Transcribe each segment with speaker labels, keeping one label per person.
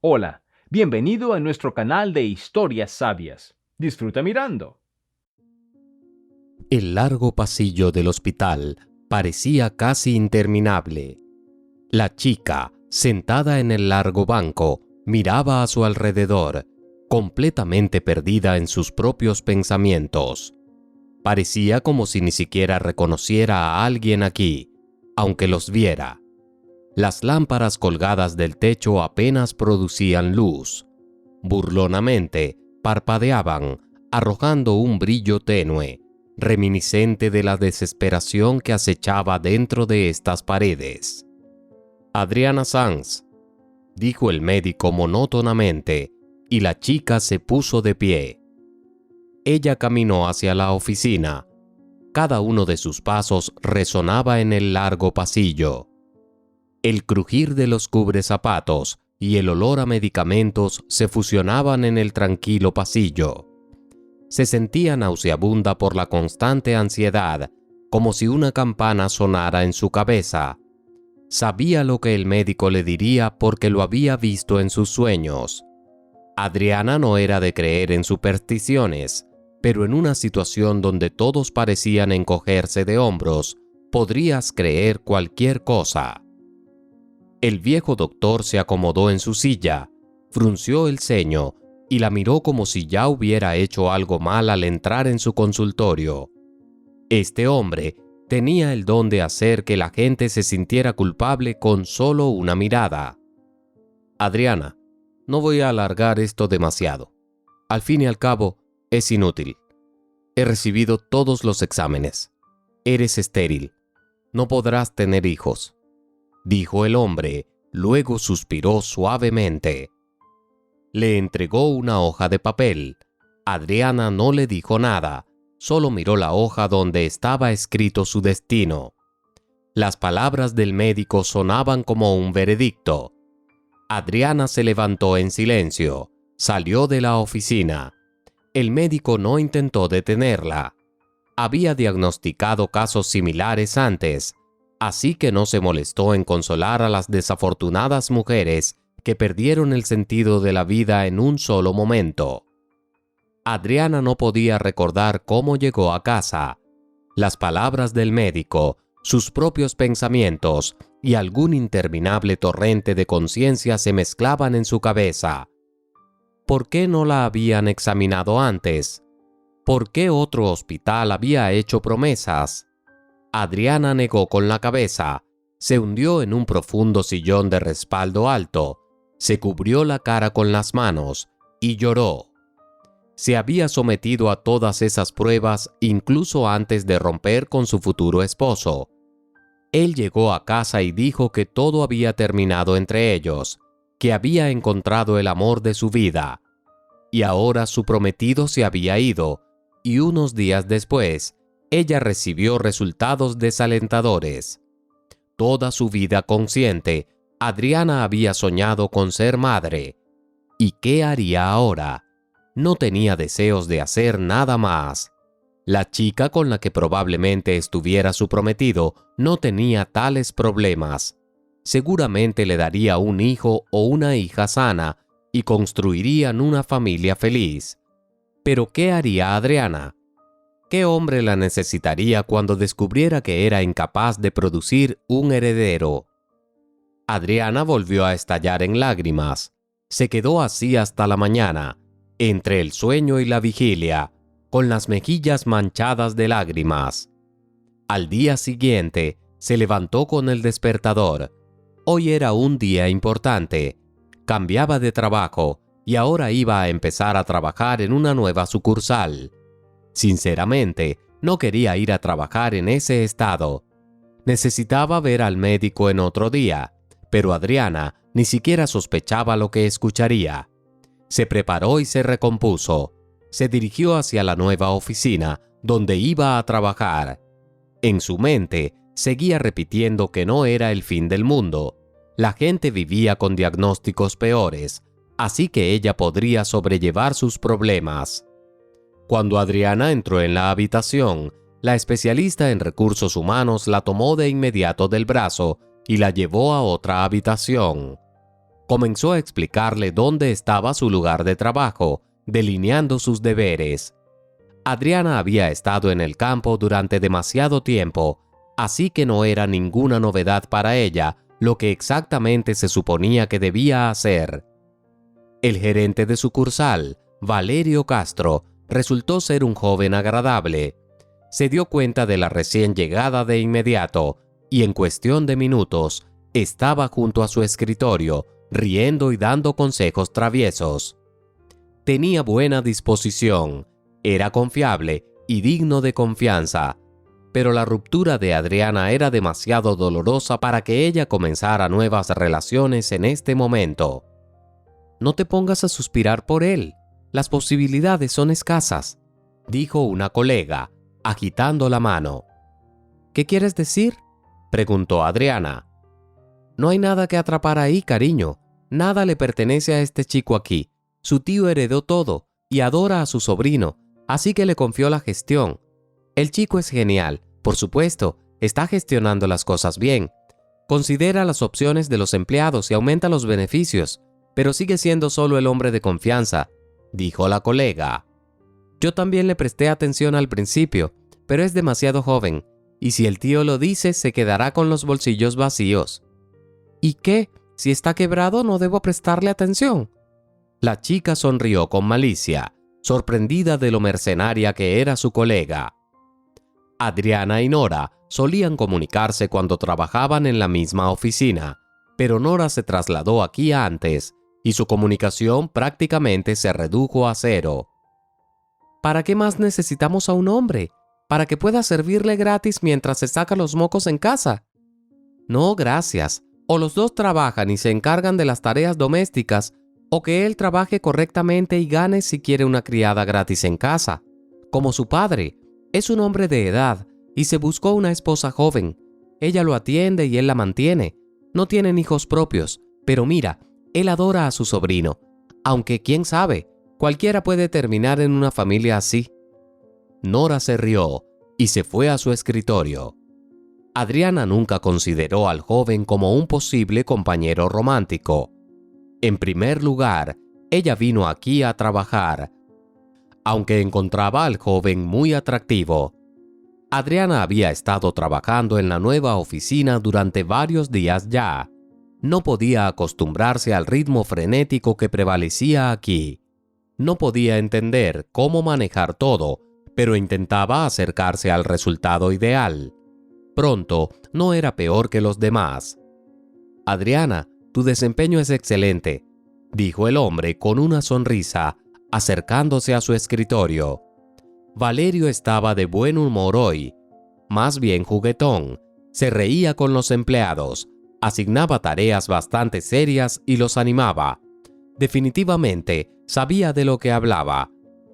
Speaker 1: Hola, bienvenido a nuestro canal de historias sabias. Disfruta mirando.
Speaker 2: El largo pasillo del hospital parecía casi interminable. La chica, sentada en el largo banco, miraba a su alrededor, completamente perdida en sus propios pensamientos. Parecía como si ni siquiera reconociera a alguien aquí, aunque los viera. Las lámparas colgadas del techo apenas producían luz. Burlonamente, parpadeaban, arrojando un brillo tenue, reminiscente de la desesperación que acechaba dentro de estas paredes. «Adriana Sanz», dijo el médico monótonamente, y la chica se puso de pie. Ella caminó hacia la oficina. Cada uno de sus pasos resonaba en el largo pasillo. El crujir de los cubrezapatos y el olor a medicamentos se fusionaban en el tranquilo pasillo. Se sentía nauseabunda por la constante ansiedad, como si una campana sonara en su cabeza. Sabía lo que el médico le diría porque lo había visto en sus sueños. Adriana no era de creer en supersticiones, pero en una situación donde todos parecían encogerse de hombros, podrías creer cualquier cosa. El viejo doctor se acomodó en su silla, frunció el ceño y la miró como si ya hubiera hecho algo mal al entrar en su consultorio. Este hombre tenía el don de hacer que la gente se sintiera culpable con solo una mirada. «Adriana, no voy a alargar esto demasiado. Al fin y al cabo, es inútil. He recibido todos los exámenes. Eres estéril. No podrás tener hijos», dijo el hombre, luego suspiró suavemente. Le entregó una hoja de papel. Adriana no le dijo nada, solo miró la hoja donde estaba escrito su destino. Las palabras del médico sonaban como un veredicto. Adriana se levantó en silencio, salió de la oficina. El médico no intentó detenerla. Había diagnosticado casos similares antes, así que no se molestó en consolar a las desafortunadas mujeres que perdieron el sentido de la vida en un solo momento. Adriana no podía recordar cómo llegó a casa. Las palabras del médico, sus propios pensamientos y algún interminable torrente de conciencia se mezclaban en su cabeza. ¿Por qué no la habían examinado antes? ¿Por qué otro hospital había hecho promesas? Adriana negó con la cabeza, se hundió en un profundo sillón de respaldo alto, se cubrió la cara con las manos y lloró. Se había sometido a todas esas pruebas incluso antes de romper con su futuro esposo. Él llegó a casa y dijo que todo había terminado entre ellos, que había encontrado el amor de su vida. Y ahora su prometido se había ido, y unos días después, ella recibió resultados desalentadores. Toda su vida consciente, Adriana había soñado con ser madre. ¿Y qué haría ahora? No tenía deseos de hacer nada más. La chica con la que probablemente estuviera su prometido no tenía tales problemas. Seguramente le daría un hijo o una hija sana y construirían una familia feliz. ¿Pero qué haría Adriana? ¿Qué hombre la necesitaría cuando descubriera que era incapaz de producir un heredero? Adriana volvió a estallar en lágrimas. Se quedó así hasta la mañana, entre el sueño y la vigilia, con las mejillas manchadas de lágrimas. Al día siguiente, se levantó con el despertador. Hoy era un día importante. Cambiaba de trabajo y ahora iba a empezar a trabajar en una nueva sucursal. Sinceramente, no quería ir a trabajar en ese estado. Necesitaba ver al médico en otro día, pero Adriana ni siquiera sospechaba lo que escucharía. Se preparó y se recompuso. Se dirigió hacia la nueva oficina, donde iba a trabajar. En su mente, seguía repitiendo que no era el fin del mundo. La gente vivía con diagnósticos peores, así que ella podría sobrellevar sus problemas. Cuando Adriana entró en la habitación, la especialista en recursos humanos la tomó de inmediato del brazo y la llevó a otra habitación. Comenzó a explicarle dónde estaba su lugar de trabajo, delineando sus deberes. Adriana había estado en el campo durante demasiado tiempo, así que no era ninguna novedad para ella lo que exactamente se suponía que debía hacer. El gerente de sucursal, Valerio Castro, resultó ser un joven agradable. Se dio cuenta de la recién llegada de inmediato y en cuestión de minutos estaba junto a su escritorio, riendo y dando consejos traviesos. Tenía buena disposición, era confiable y digno de confianza, pero la ruptura de Adriana era demasiado dolorosa para que ella comenzara nuevas relaciones en este momento. «No te pongas a suspirar por él, las posibilidades son escasas», dijo una colega, agitando la mano. «¿Qué quieres decir?», preguntó Adriana. «No hay nada que atrapar ahí, cariño. Nada le pertenece a este chico aquí. Su tío heredó todo y adora a su sobrino, así que le confió la gestión. El chico es genial, por supuesto, está gestionando las cosas bien. Considera las opciones de los empleados y aumenta los beneficios, pero sigue siendo solo el hombre de confianza», dijo la colega. «Yo también le presté atención al principio, pero es demasiado joven, y si el tío lo dice, se quedará con los bolsillos vacíos». «¿Y qué? Si está quebrado, ¿no debo prestarle atención?». La chica sonrió con malicia, sorprendida de lo mercenaria que era su colega. Adriana y Nora solían comunicarse cuando trabajaban en la misma oficina, pero Nora se trasladó aquí antes y su comunicación prácticamente se redujo a cero. «¿Para qué más necesitamos a un hombre? ¿Para que pueda servirle gratis mientras se saca los mocos en casa?». «No, gracias. O los dos trabajan y se encargan de las tareas domésticas, o que él trabaje correctamente y gane si quiere una criada gratis en casa. Como su padre, es un hombre de edad y se buscó una esposa joven. Ella lo atiende y él la mantiene. No tienen hijos propios, pero mira, él adora a su sobrino. Aunque, quién sabe, cualquiera puede terminar en una familia así». Nora se rió y se fue a su escritorio. Adriana nunca consideró al joven como un posible compañero romántico. En primer lugar, ella vino aquí a trabajar. Aunque encontraba al joven muy atractivo, Adriana había estado trabajando en la nueva oficina durante varios días ya. No podía acostumbrarse al ritmo frenético que prevalecía aquí. No podía entender cómo manejar todo, pero intentaba acercarse al resultado ideal. Pronto, no era peor que los demás. «Adriana, tu desempeño es excelente», dijo el hombre con una sonrisa, acercándose a su escritorio. Valerio estaba de buen humor hoy, más bien juguetón. Se reía con los empleados, asignaba tareas bastante serias y los animaba. Definitivamente, sabía de lo que hablaba.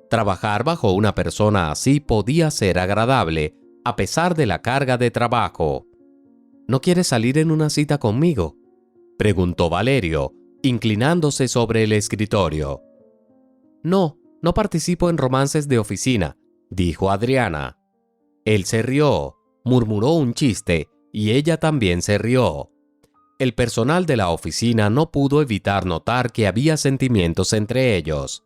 Speaker 2: Trabajar bajo una persona así podía ser agradable, a pesar de la carga de trabajo. «¿No quieres salir en una cita conmigo?», preguntó Valerio, inclinándose sobre el escritorio. «No, no participo en romances de oficina», dijo Adriana. Él se rió, murmuró un chiste, y ella también se rió. El personal de la oficina no pudo evitar notar que había sentimientos entre ellos,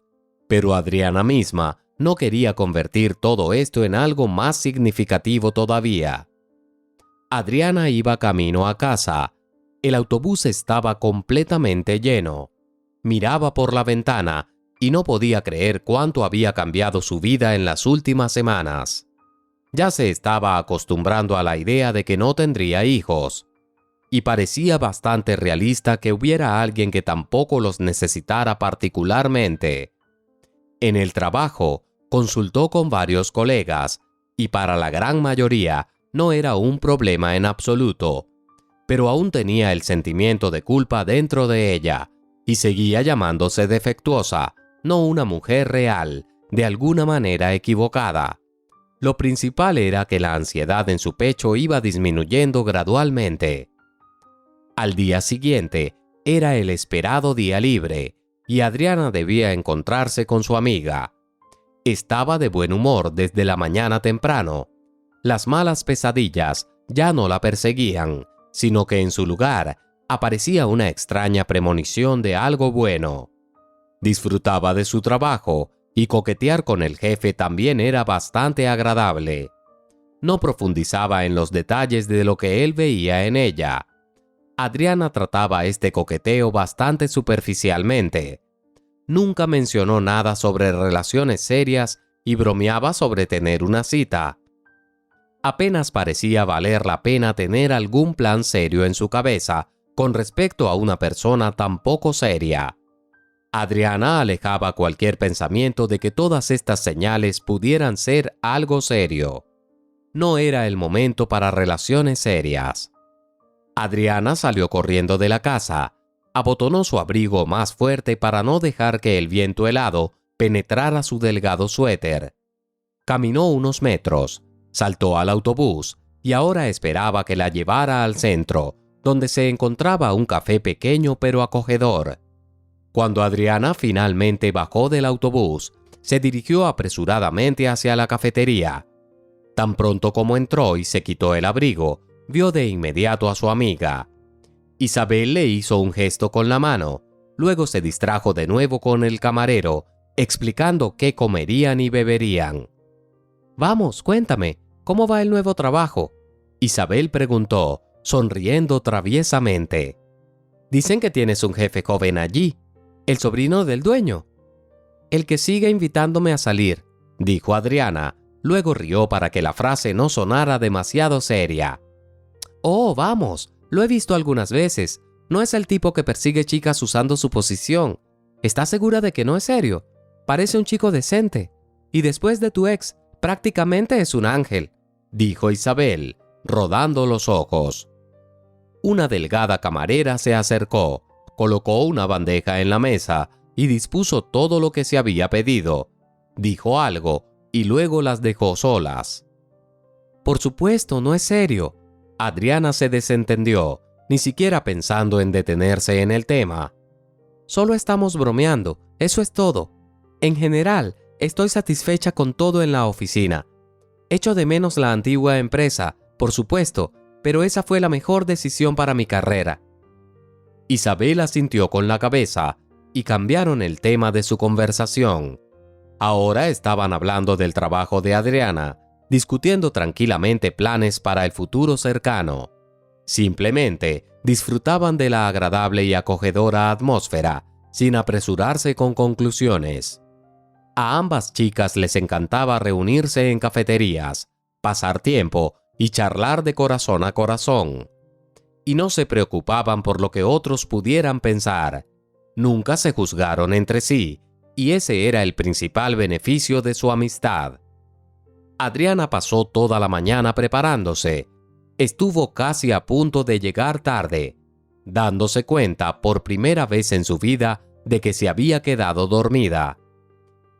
Speaker 2: pero Adriana misma no quería convertir todo esto en algo más significativo todavía. Adriana iba camino a casa. El autobús estaba completamente lleno. Miraba por la ventana y no podía creer cuánto había cambiado su vida en las últimas semanas. Ya se estaba acostumbrando a la idea de que no tendría hijos, y parecía bastante realista que hubiera alguien que tampoco los necesitara particularmente. En el trabajo, consultó con varios colegas, y para la gran mayoría no era un problema en absoluto, pero aún tenía el sentimiento de culpa dentro de ella, y seguía llamándose defectuosa, no una mujer real, de alguna manera equivocada. Lo principal era que la ansiedad en su pecho iba disminuyendo gradualmente. Al día siguiente, era el esperado día libre, y Adriana debía encontrarse con su amiga. Estaba de buen humor desde la mañana temprano. Las malas pesadillas ya no la perseguían, sino que en su lugar aparecía una extraña premonición de algo bueno. Disfrutaba de su trabajo y coquetear con el jefe también era bastante agradable. No profundizaba en los detalles de lo que él veía en ella. Adriana trataba este coqueteo bastante superficialmente. Nunca mencionó nada sobre relaciones serias y bromeaba sobre tener una cita. Apenas parecía valer la pena tener algún plan serio en su cabeza con respecto a una persona tan poco seria. Adriana alejaba cualquier pensamiento de que todas estas señales pudieran ser algo serio. No era el momento para relaciones serias. Adriana salió corriendo de la casa, abotonó su abrigo más fuerte para no dejar que el viento helado penetrara su delgado suéter. Caminó unos metros, saltó al autobús y ahora esperaba que la llevara al centro, donde se encontraba un café pequeño pero acogedor. Cuando Adriana finalmente bajó del autobús, se dirigió apresuradamente hacia la cafetería. Tan pronto como entró y se quitó el abrigo, vio de inmediato a su amiga. Isabel le hizo un gesto con la mano, luego se distrajo de nuevo con el camarero, explicando qué comerían y beberían. «Vamos, cuéntame, ¿cómo va el nuevo trabajo?», Isabel preguntó, sonriendo traviesamente. «Dicen que tienes un jefe joven allí, el sobrino del dueño». «El que sigue invitándome a salir», dijo Adriana, luego rió para que la frase no sonara demasiado seria. «Oh, vamos, lo he visto algunas veces. No es el tipo que persigue chicas usando su posición. ¿Estás segura de que no es serio? Parece un chico decente. Y después de tu ex, prácticamente es un ángel», dijo Isabel, rodando los ojos. Una delgada camarera se acercó, colocó una bandeja en la mesa y dispuso todo lo que se había pedido. Dijo algo y luego las dejó solas. «Por supuesto, no es serio». Adriana se desentendió, ni siquiera pensando en detenerse en el tema. «Solo estamos bromeando, eso es todo. En general, estoy satisfecha con todo en la oficina. Echo de menos la antigua empresa, por supuesto, pero esa fue la mejor decisión para mi carrera». Isabel asintió con la cabeza y cambiaron el tema de su conversación. Ahora estaban hablando del trabajo de Adriana, discutiendo tranquilamente planes para el futuro cercano. Simplemente disfrutaban de la agradable y acogedora atmósfera, sin apresurarse con conclusiones. A ambas chicas les encantaba reunirse en cafeterías, pasar tiempo y charlar de corazón a corazón. Y no se preocupaban por lo que otros pudieran pensar. Nunca se juzgaron entre sí, y ese era el principal beneficio de su amistad. Adriana pasó toda la mañana preparándose. Estuvo casi a punto de llegar tarde, dándose cuenta por primera vez en su vida de que se había quedado dormida.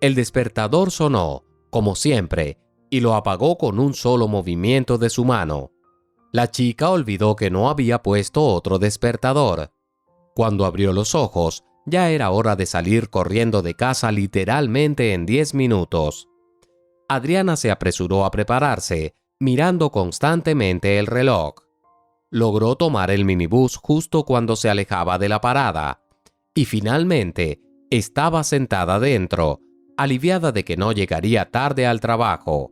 Speaker 2: El despertador sonó, como siempre, y lo apagó con un solo movimiento de su mano. La chica olvidó que no había puesto otro despertador. Cuando abrió los ojos, ya era hora de salir corriendo de casa literalmente en 10 minutos. Adriana se apresuró a prepararse, mirando constantemente el reloj. Logró tomar el minibús justo cuando se alejaba de la parada, y finalmente estaba sentada dentro, aliviada de que no llegaría tarde al trabajo.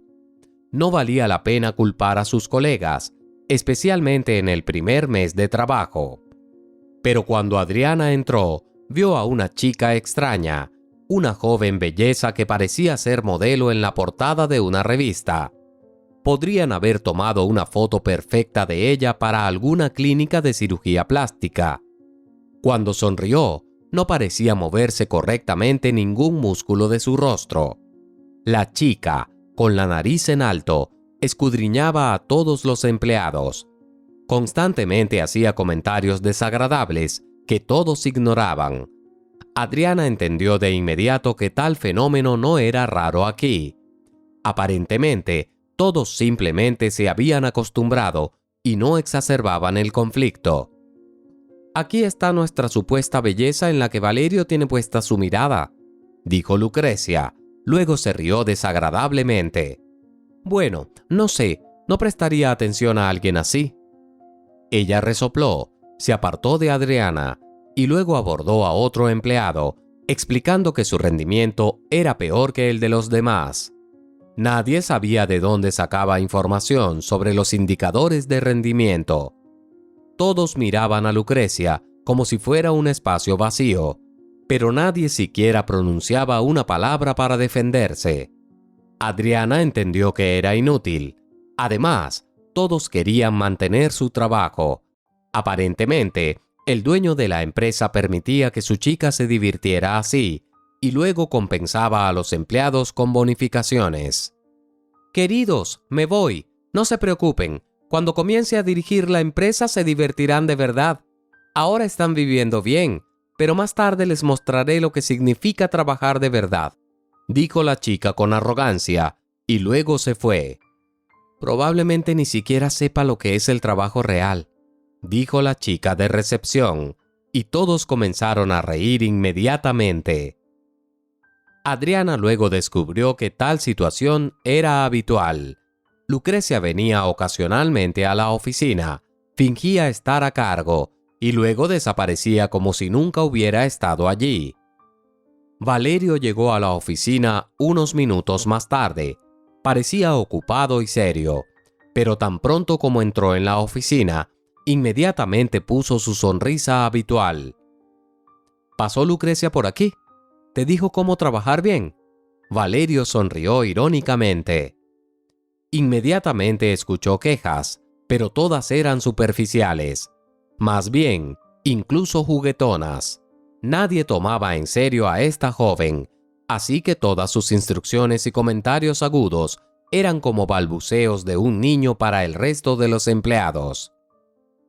Speaker 2: No valía la pena culpar a sus colegas, especialmente en el primer mes de trabajo. Pero cuando Adriana entró, vio a una chica extraña, una joven belleza que parecía ser modelo en la portada de una revista. Podrían haber tomado una foto perfecta de ella para alguna clínica de cirugía plástica. Cuando sonrió, no parecía moverse correctamente ningún músculo de su rostro. La chica, con la nariz en alto, escudriñaba a todos los empleados. Constantemente hacía comentarios desagradables que todos ignoraban. Adriana entendió de inmediato que tal fenómeno no era raro aquí. Aparentemente, todos simplemente se habían acostumbrado y no exacerbaban el conflicto. «Aquí está nuestra supuesta belleza en la que Valerio tiene puesta su mirada», dijo Lucrecia. Luego se rió desagradablemente. «Bueno, no sé, no prestaría atención a alguien así». Ella resopló, se apartó de Adriana y luego abordó a otro empleado, explicando que su rendimiento era peor que el de los demás. Nadie sabía de dónde sacaba información sobre los indicadores de rendimiento. Todos miraban a Lucrecia como si fuera un espacio vacío, pero nadie siquiera pronunciaba una palabra para defenderse. Adriana entendió que era inútil. Además, todos querían mantener su trabajo. Aparentemente, el dueño de la empresa permitía que su chica se divirtiera así, y luego compensaba a los empleados con bonificaciones. «Queridos, me voy. No se preocupen. Cuando comience a dirigir la empresa se divertirán de verdad. Ahora están viviendo bien, pero más tarde les mostraré lo que significa trabajar de verdad», dijo la chica con arrogancia, y luego se fue. «Probablemente ni siquiera sepa lo que es el trabajo real», dijo la chica de recepción, y todos comenzaron a reír inmediatamente. Adriana luego descubrió que tal situación era habitual. Lucrecia venía ocasionalmente a la oficina, fingía estar a cargo, y luego desaparecía como si nunca hubiera estado allí. Valerio llegó a la oficina unos minutos más tarde. Parecía ocupado y serio, pero tan pronto como entró en la oficina, inmediatamente puso su sonrisa habitual. «¿Pasó Lucrecia por aquí? ¿Te dijo cómo trabajar bien?». Valerio sonrió irónicamente. Inmediatamente escuchó quejas, pero todas eran superficiales. Más bien, incluso juguetonas. Nadie tomaba en serio a esta joven, así que todas sus instrucciones y comentarios agudos eran como balbuceos de un niño para el resto de los empleados.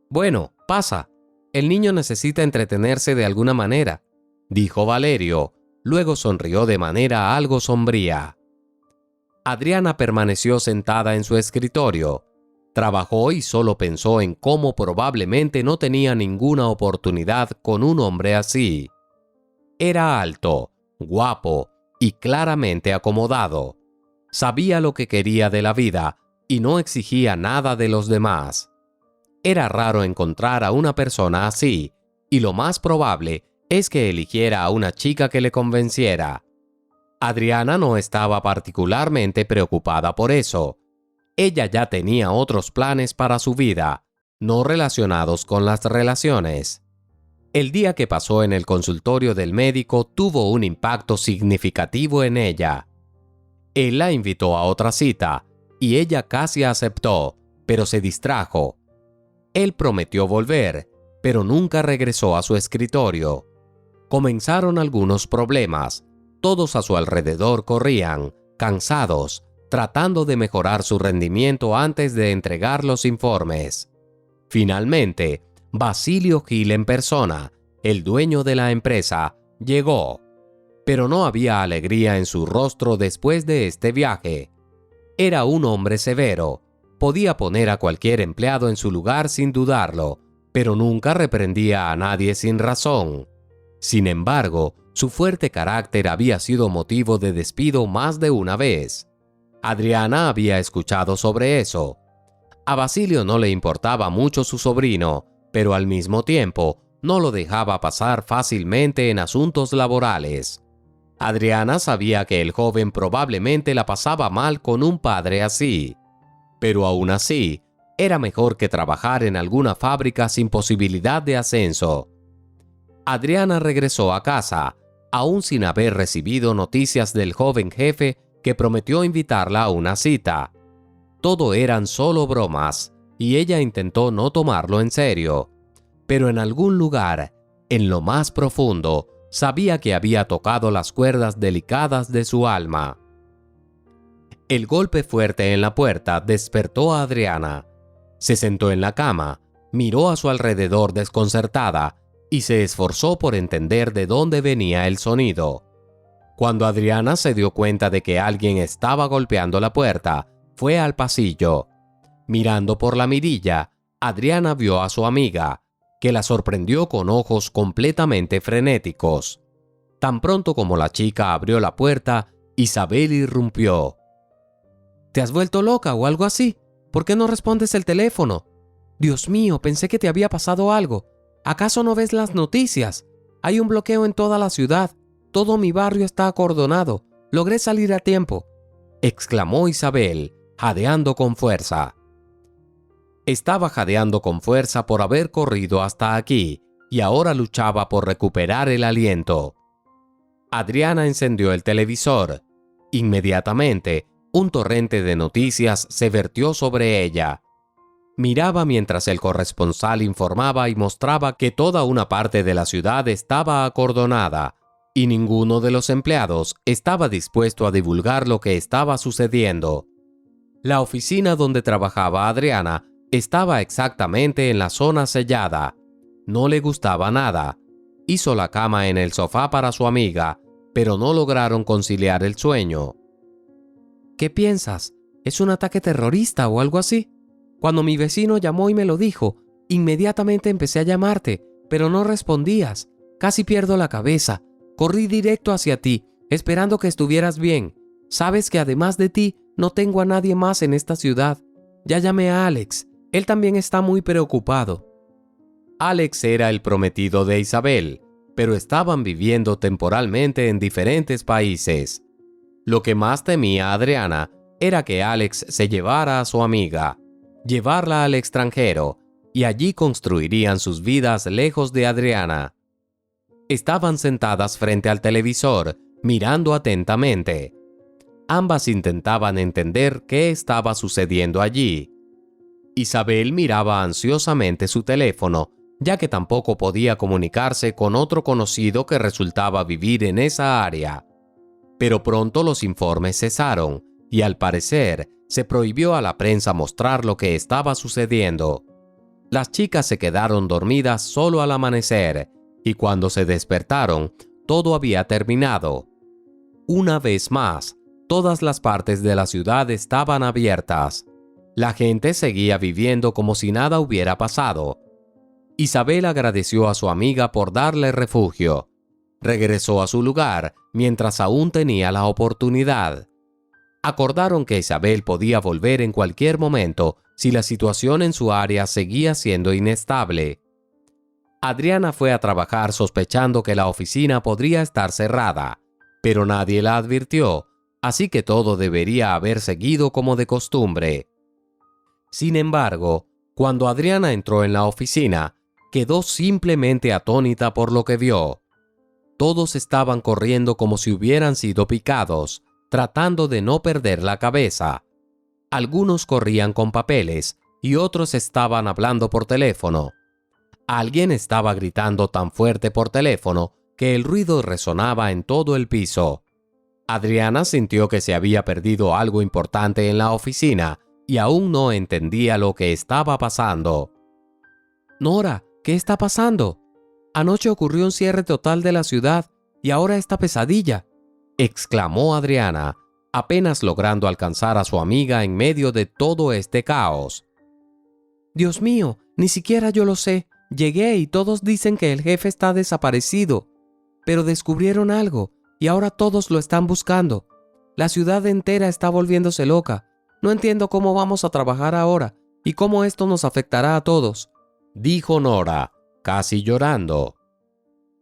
Speaker 2: «Bueno, pasa. El niño necesita entretenerse de alguna manera», dijo Valerio. Luego sonrió de manera algo sombría. Adriana permaneció sentada en su escritorio. Trabajó y solo pensó en cómo probablemente no tenía ninguna oportunidad con un hombre así. Era alto, guapo y claramente acomodado. Sabía lo que quería de la vida y no exigía nada de los demás. Era raro encontrar a una persona así, y lo más probable es que eligiera a una chica que le convenciera. Adriana no estaba particularmente preocupada por eso. Ella ya tenía otros planes para su vida, no relacionados con las relaciones. El día que pasó en el consultorio del médico tuvo un impacto significativo en ella. Él la invitó a otra cita, y ella casi aceptó, pero se distrajo. Él prometió volver, pero nunca regresó a su escritorio. Comenzaron algunos problemas. Todos a su alrededor corrían, cansados, tratando de mejorar su rendimiento antes de entregar los informes. Finalmente, Basilio Gil en persona, el dueño de la empresa, llegó. Pero no había alegría en su rostro después de este viaje. Era un hombre severo. Podía poner a cualquier empleado en su lugar sin dudarlo, pero nunca reprendía a nadie sin razón. Sin embargo, su fuerte carácter había sido motivo de despido más de una vez. Adriana había escuchado sobre eso. A Basilio no le importaba mucho su sobrino, pero al mismo tiempo no lo dejaba pasar fácilmente en asuntos laborales. Adriana sabía que el joven probablemente la pasaba mal con un padre así. Pero aún así, era mejor que trabajar en alguna fábrica sin posibilidad de ascenso. Adriana regresó a casa, aún sin haber recibido noticias del joven jefe que prometió invitarla a una cita. Todo eran solo bromas, y ella intentó no tomarlo en serio. Pero en algún lugar, en lo más profundo, sabía que había tocado las cuerdas delicadas de su alma. El golpe fuerte en la puerta despertó a Adriana. Se sentó en la cama, miró a su alrededor desconcertada y se esforzó por entender de dónde venía el sonido. Cuando Adriana se dio cuenta de que alguien estaba golpeando la puerta, fue al pasillo. Mirando por la mirilla, Adriana vio a su amiga, que la sorprendió con ojos completamente frenéticos. Tan pronto como la chica abrió la puerta, Isabel irrumpió. «¿Te has vuelto loca o algo así? ¿Por qué no respondes el teléfono? Dios mío, pensé que te había pasado algo. ¿Acaso no ves las noticias? Hay un bloqueo en toda la ciudad. Todo mi barrio está acordonado. Logré salir a tiempo, exclamó Isabel, jadeando con fuerza. Estaba jadeando con fuerza por haber corrido hasta aquí y ahora luchaba por recuperar el aliento. Adriana encendió el televisor. Inmediatamente, un torrente de noticias se vertió sobre ella. Miraba mientras el corresponsal informaba y mostraba que toda una parte de la ciudad estaba acordonada y ninguno de los empleados estaba dispuesto a divulgar lo que estaba sucediendo. La oficina donde trabajaba Adriana estaba exactamente en la zona sellada. No le gustaba nada. Hizo la cama en el sofá para su amiga, pero no lograron conciliar el sueño. ¿Qué piensas? ¿Es un ataque terrorista o algo así? Cuando mi vecino llamó y me lo dijo, inmediatamente empecé a llamarte, pero no respondías. Casi pierdo la cabeza. Corrí directo hacia ti, esperando que estuvieras bien. Sabes que además de ti, no tengo a nadie más en esta ciudad. Ya llamé a Alex. Él también está muy preocupado. Alex era el prometido de Isabel, pero estaban viviendo temporalmente en diferentes países. Lo que más temía Adriana era que Alex se llevara a su amiga, llevarla al extranjero, y allí construirían sus vidas lejos de Adriana. Estaban sentadas frente al televisor, mirando atentamente. Ambas intentaban entender qué estaba sucediendo allí. Isabel miraba ansiosamente su teléfono, ya que tampoco podía comunicarse con otro conocido que resultaba vivir en esa área. Pero pronto los informes cesaron, y al parecer se prohibió a la prensa mostrar lo que estaba sucediendo. Las chicas se quedaron dormidas solo al amanecer, y cuando se despertaron, todo había terminado. Una vez más, todas las partes de la ciudad estaban abiertas. La gente seguía viviendo como si nada hubiera pasado. Isabel agradeció a su amiga por darle refugio. Regresó a su lugar mientras aún tenía la oportunidad. Acordaron que Isabel podía volver en cualquier momento si la situación en su área seguía siendo inestable. Adriana fue a trabajar sospechando que la oficina podría estar cerrada, pero nadie la advirtió, así que todo debería haber seguido como de costumbre. Sin embargo, cuando Adriana entró en la oficina, quedó simplemente atónita por lo que vio. Todos estaban corriendo como si hubieran sido picados, tratando de no perder la cabeza. Algunos corrían con papeles y otros estaban hablando por teléfono. Alguien estaba gritando tan fuerte por teléfono que el ruido resonaba en todo el piso. Adriana sintió que se había perdido algo importante en la oficina y aún no entendía lo que estaba pasando. Nora, ¿qué está pasando? Anoche ocurrió un cierre total de la ciudad y ahora esta pesadilla, exclamó Adriana, apenas logrando alcanzar a su amiga en medio de todo este caos. Dios mío, ni siquiera yo lo sé. Llegué y todos dicen que el jefe está desaparecido, pero descubrieron algo y ahora todos lo están buscando. La ciudad entera está volviéndose loca. No entiendo cómo vamos a trabajar ahora y cómo esto nos afectará a todos, dijo Nora, casi llorando.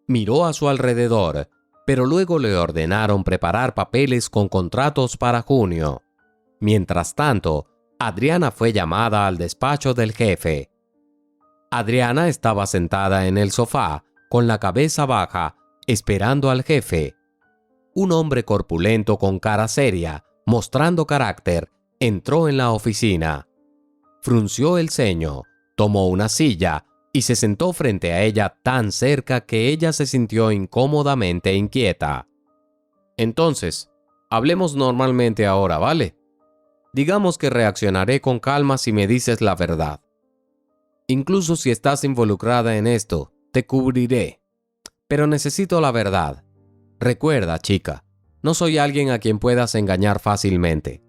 Speaker 2: Miró a su alrededor, pero luego le ordenaron preparar papeles con contratos para junio. Mientras tanto, Adriana fue llamada al despacho del jefe. Adriana estaba sentada en el sofá, con la cabeza baja, esperando al jefe. Un hombre corpulento con cara seria, mostrando carácter, entró en la oficina. Frunció el ceño, tomó una silla y se sentó frente a ella tan cerca que ella se sintió incómodamente inquieta. Entonces, hablemos normalmente ahora, ¿vale? Digamos que reaccionaré con calma si me dices la verdad. Incluso si estás involucrada en esto, te cubriré. Pero necesito la verdad. Recuerda, chica, no soy alguien a quien puedas engañar fácilmente.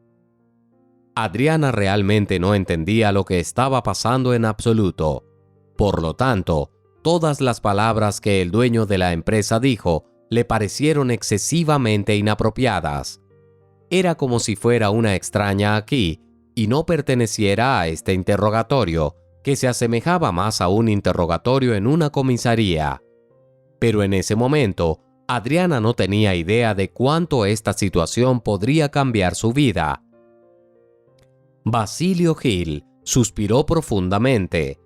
Speaker 2: Adriana realmente no entendía lo que estaba pasando en absoluto. Por lo tanto, todas las palabras que el dueño de la empresa dijo le parecieron excesivamente inapropiadas. Era como si fuera una extraña aquí y no perteneciera a este interrogatorio, que se asemejaba más a un interrogatorio en una comisaría. Pero en ese momento, Adriana no tenía idea de cuánto esta situación podría cambiar su vida. Basilio Gil suspiró profundamente,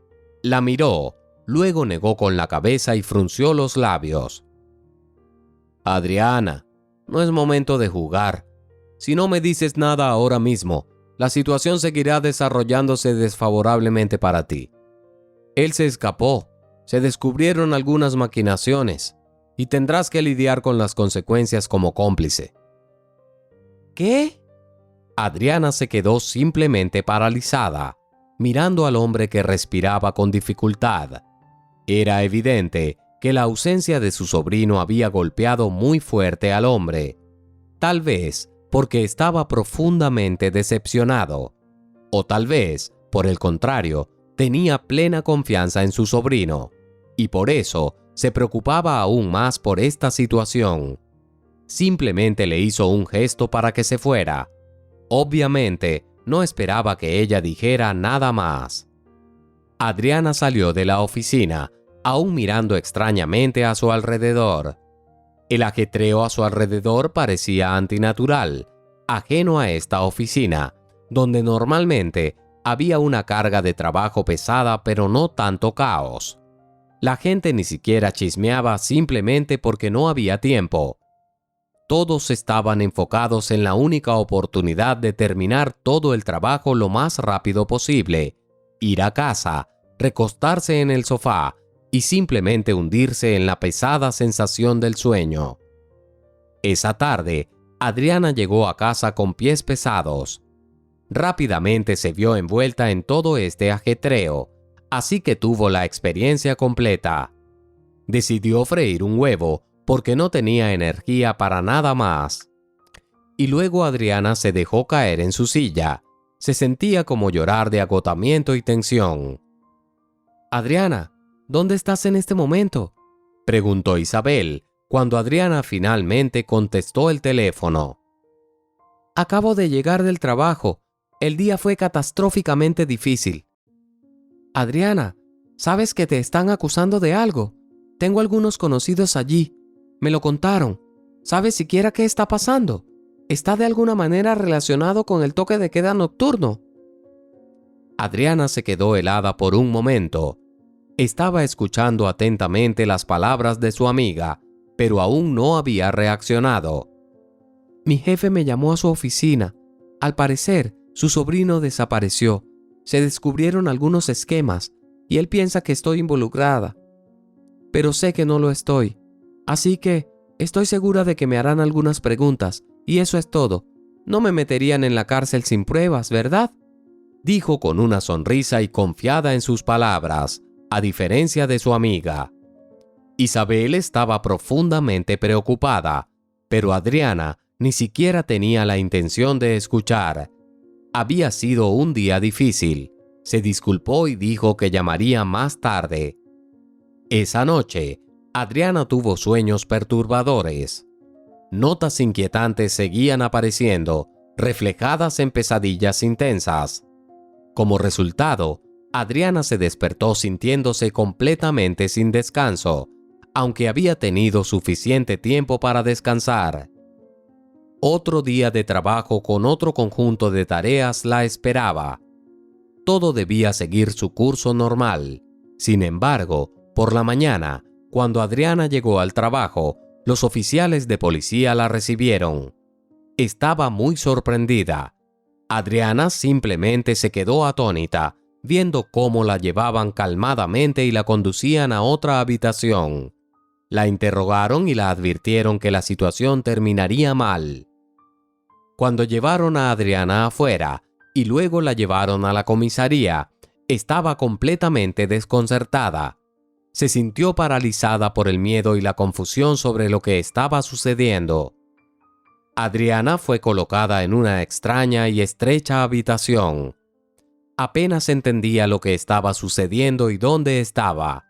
Speaker 2: la miró, luego negó con la cabeza y frunció los labios. Adriana, no es momento de jugar. Si no me dices nada ahora mismo, la situación seguirá desarrollándose desfavorablemente para ti. Él se escapó, se descubrieron algunas maquinaciones, y tendrás que lidiar con las consecuencias como cómplice. ¿Qué? Adriana se quedó simplemente paralizada, mirando al hombre que respiraba con dificultad. Era evidente que la ausencia de su sobrino había golpeado muy fuerte al hombre, tal vez porque estaba profundamente decepcionado, o tal vez, por el contrario, tenía plena confianza en su sobrino, y por eso se preocupaba aún más por esta situación. Simplemente le hizo un gesto para que se fuera. Obviamente, no esperaba que ella dijera nada más. Adriana salió de la oficina, aún mirando extrañamente a su alrededor. El ajetreo a su alrededor parecía antinatural, ajeno a esta oficina, donde normalmente había una carga de trabajo pesada pero no tanto caos. La gente ni siquiera chismeaba simplemente porque no había tiempo. Todos estaban enfocados en la única oportunidad de terminar todo el trabajo lo más rápido posible, ir a casa, recostarse en el sofá y simplemente hundirse en la pesada sensación del sueño. Esa tarde, Adriana llegó a casa con pies pesados. Rápidamente se vio envuelta en todo este ajetreo, así que tuvo la experiencia completa. Decidió freír un huevo porque no tenía energía para nada más. Y luego Adriana se dejó caer en su silla. Se sentía como llorar de agotamiento y tensión. Adriana, ¿dónde estás en este momento?, preguntó Isabel, cuando Adriana finalmente contestó el teléfono. Acabo de llegar del trabajo. El día fue catastróficamente difícil. Adriana, ¿sabes que te están acusando de algo? Tengo algunos conocidos allí. Me lo contaron. ¿Sabes siquiera qué está pasando? ¿Está de alguna manera relacionado con el toque de queda nocturno? Adriana se quedó helada por un momento. Estaba escuchando atentamente las palabras de su amiga, pero aún no había reaccionado. Mi jefe me llamó a su oficina. Al parecer, su sobrino desapareció. Se descubrieron algunos esquemas y él piensa que estoy involucrada. Pero sé que no lo estoy. Así que estoy segura de que me harán algunas preguntas y eso es todo. No me meterían en la cárcel sin pruebas, ¿verdad?, dijo con una sonrisa y confiada en sus palabras, a diferencia de su amiga. Isabel estaba profundamente preocupada, pero Adriana ni siquiera tenía la intención de escuchar. Había sido un día difícil. Se disculpó y dijo que llamaría más tarde. Esa noche, Adriana tuvo sueños perturbadores. Notas inquietantes seguían apareciendo, reflejadas en pesadillas intensas. Como resultado, Adriana se despertó sintiéndose completamente sin descanso, aunque había tenido suficiente tiempo para descansar. Otro día de trabajo con otro conjunto de tareas la esperaba. Todo debía seguir su curso normal. Sin embargo, por la mañana, cuando Adriana llegó al trabajo, los oficiales de policía la recibieron. Estaba muy sorprendida. Adriana simplemente se quedó atónita, viendo cómo la llevaban calmadamente y la conducían a otra habitación. La interrogaron y la advirtieron que la situación terminaría mal. Cuando llevaron a Adriana afuera y luego la llevaron a la comisaría, estaba completamente desconcertada. Se sintió paralizada por el miedo y la confusión sobre lo que estaba sucediendo. Adriana fue colocada en una extraña y estrecha habitación. Apenas entendía lo que estaba sucediendo y dónde estaba.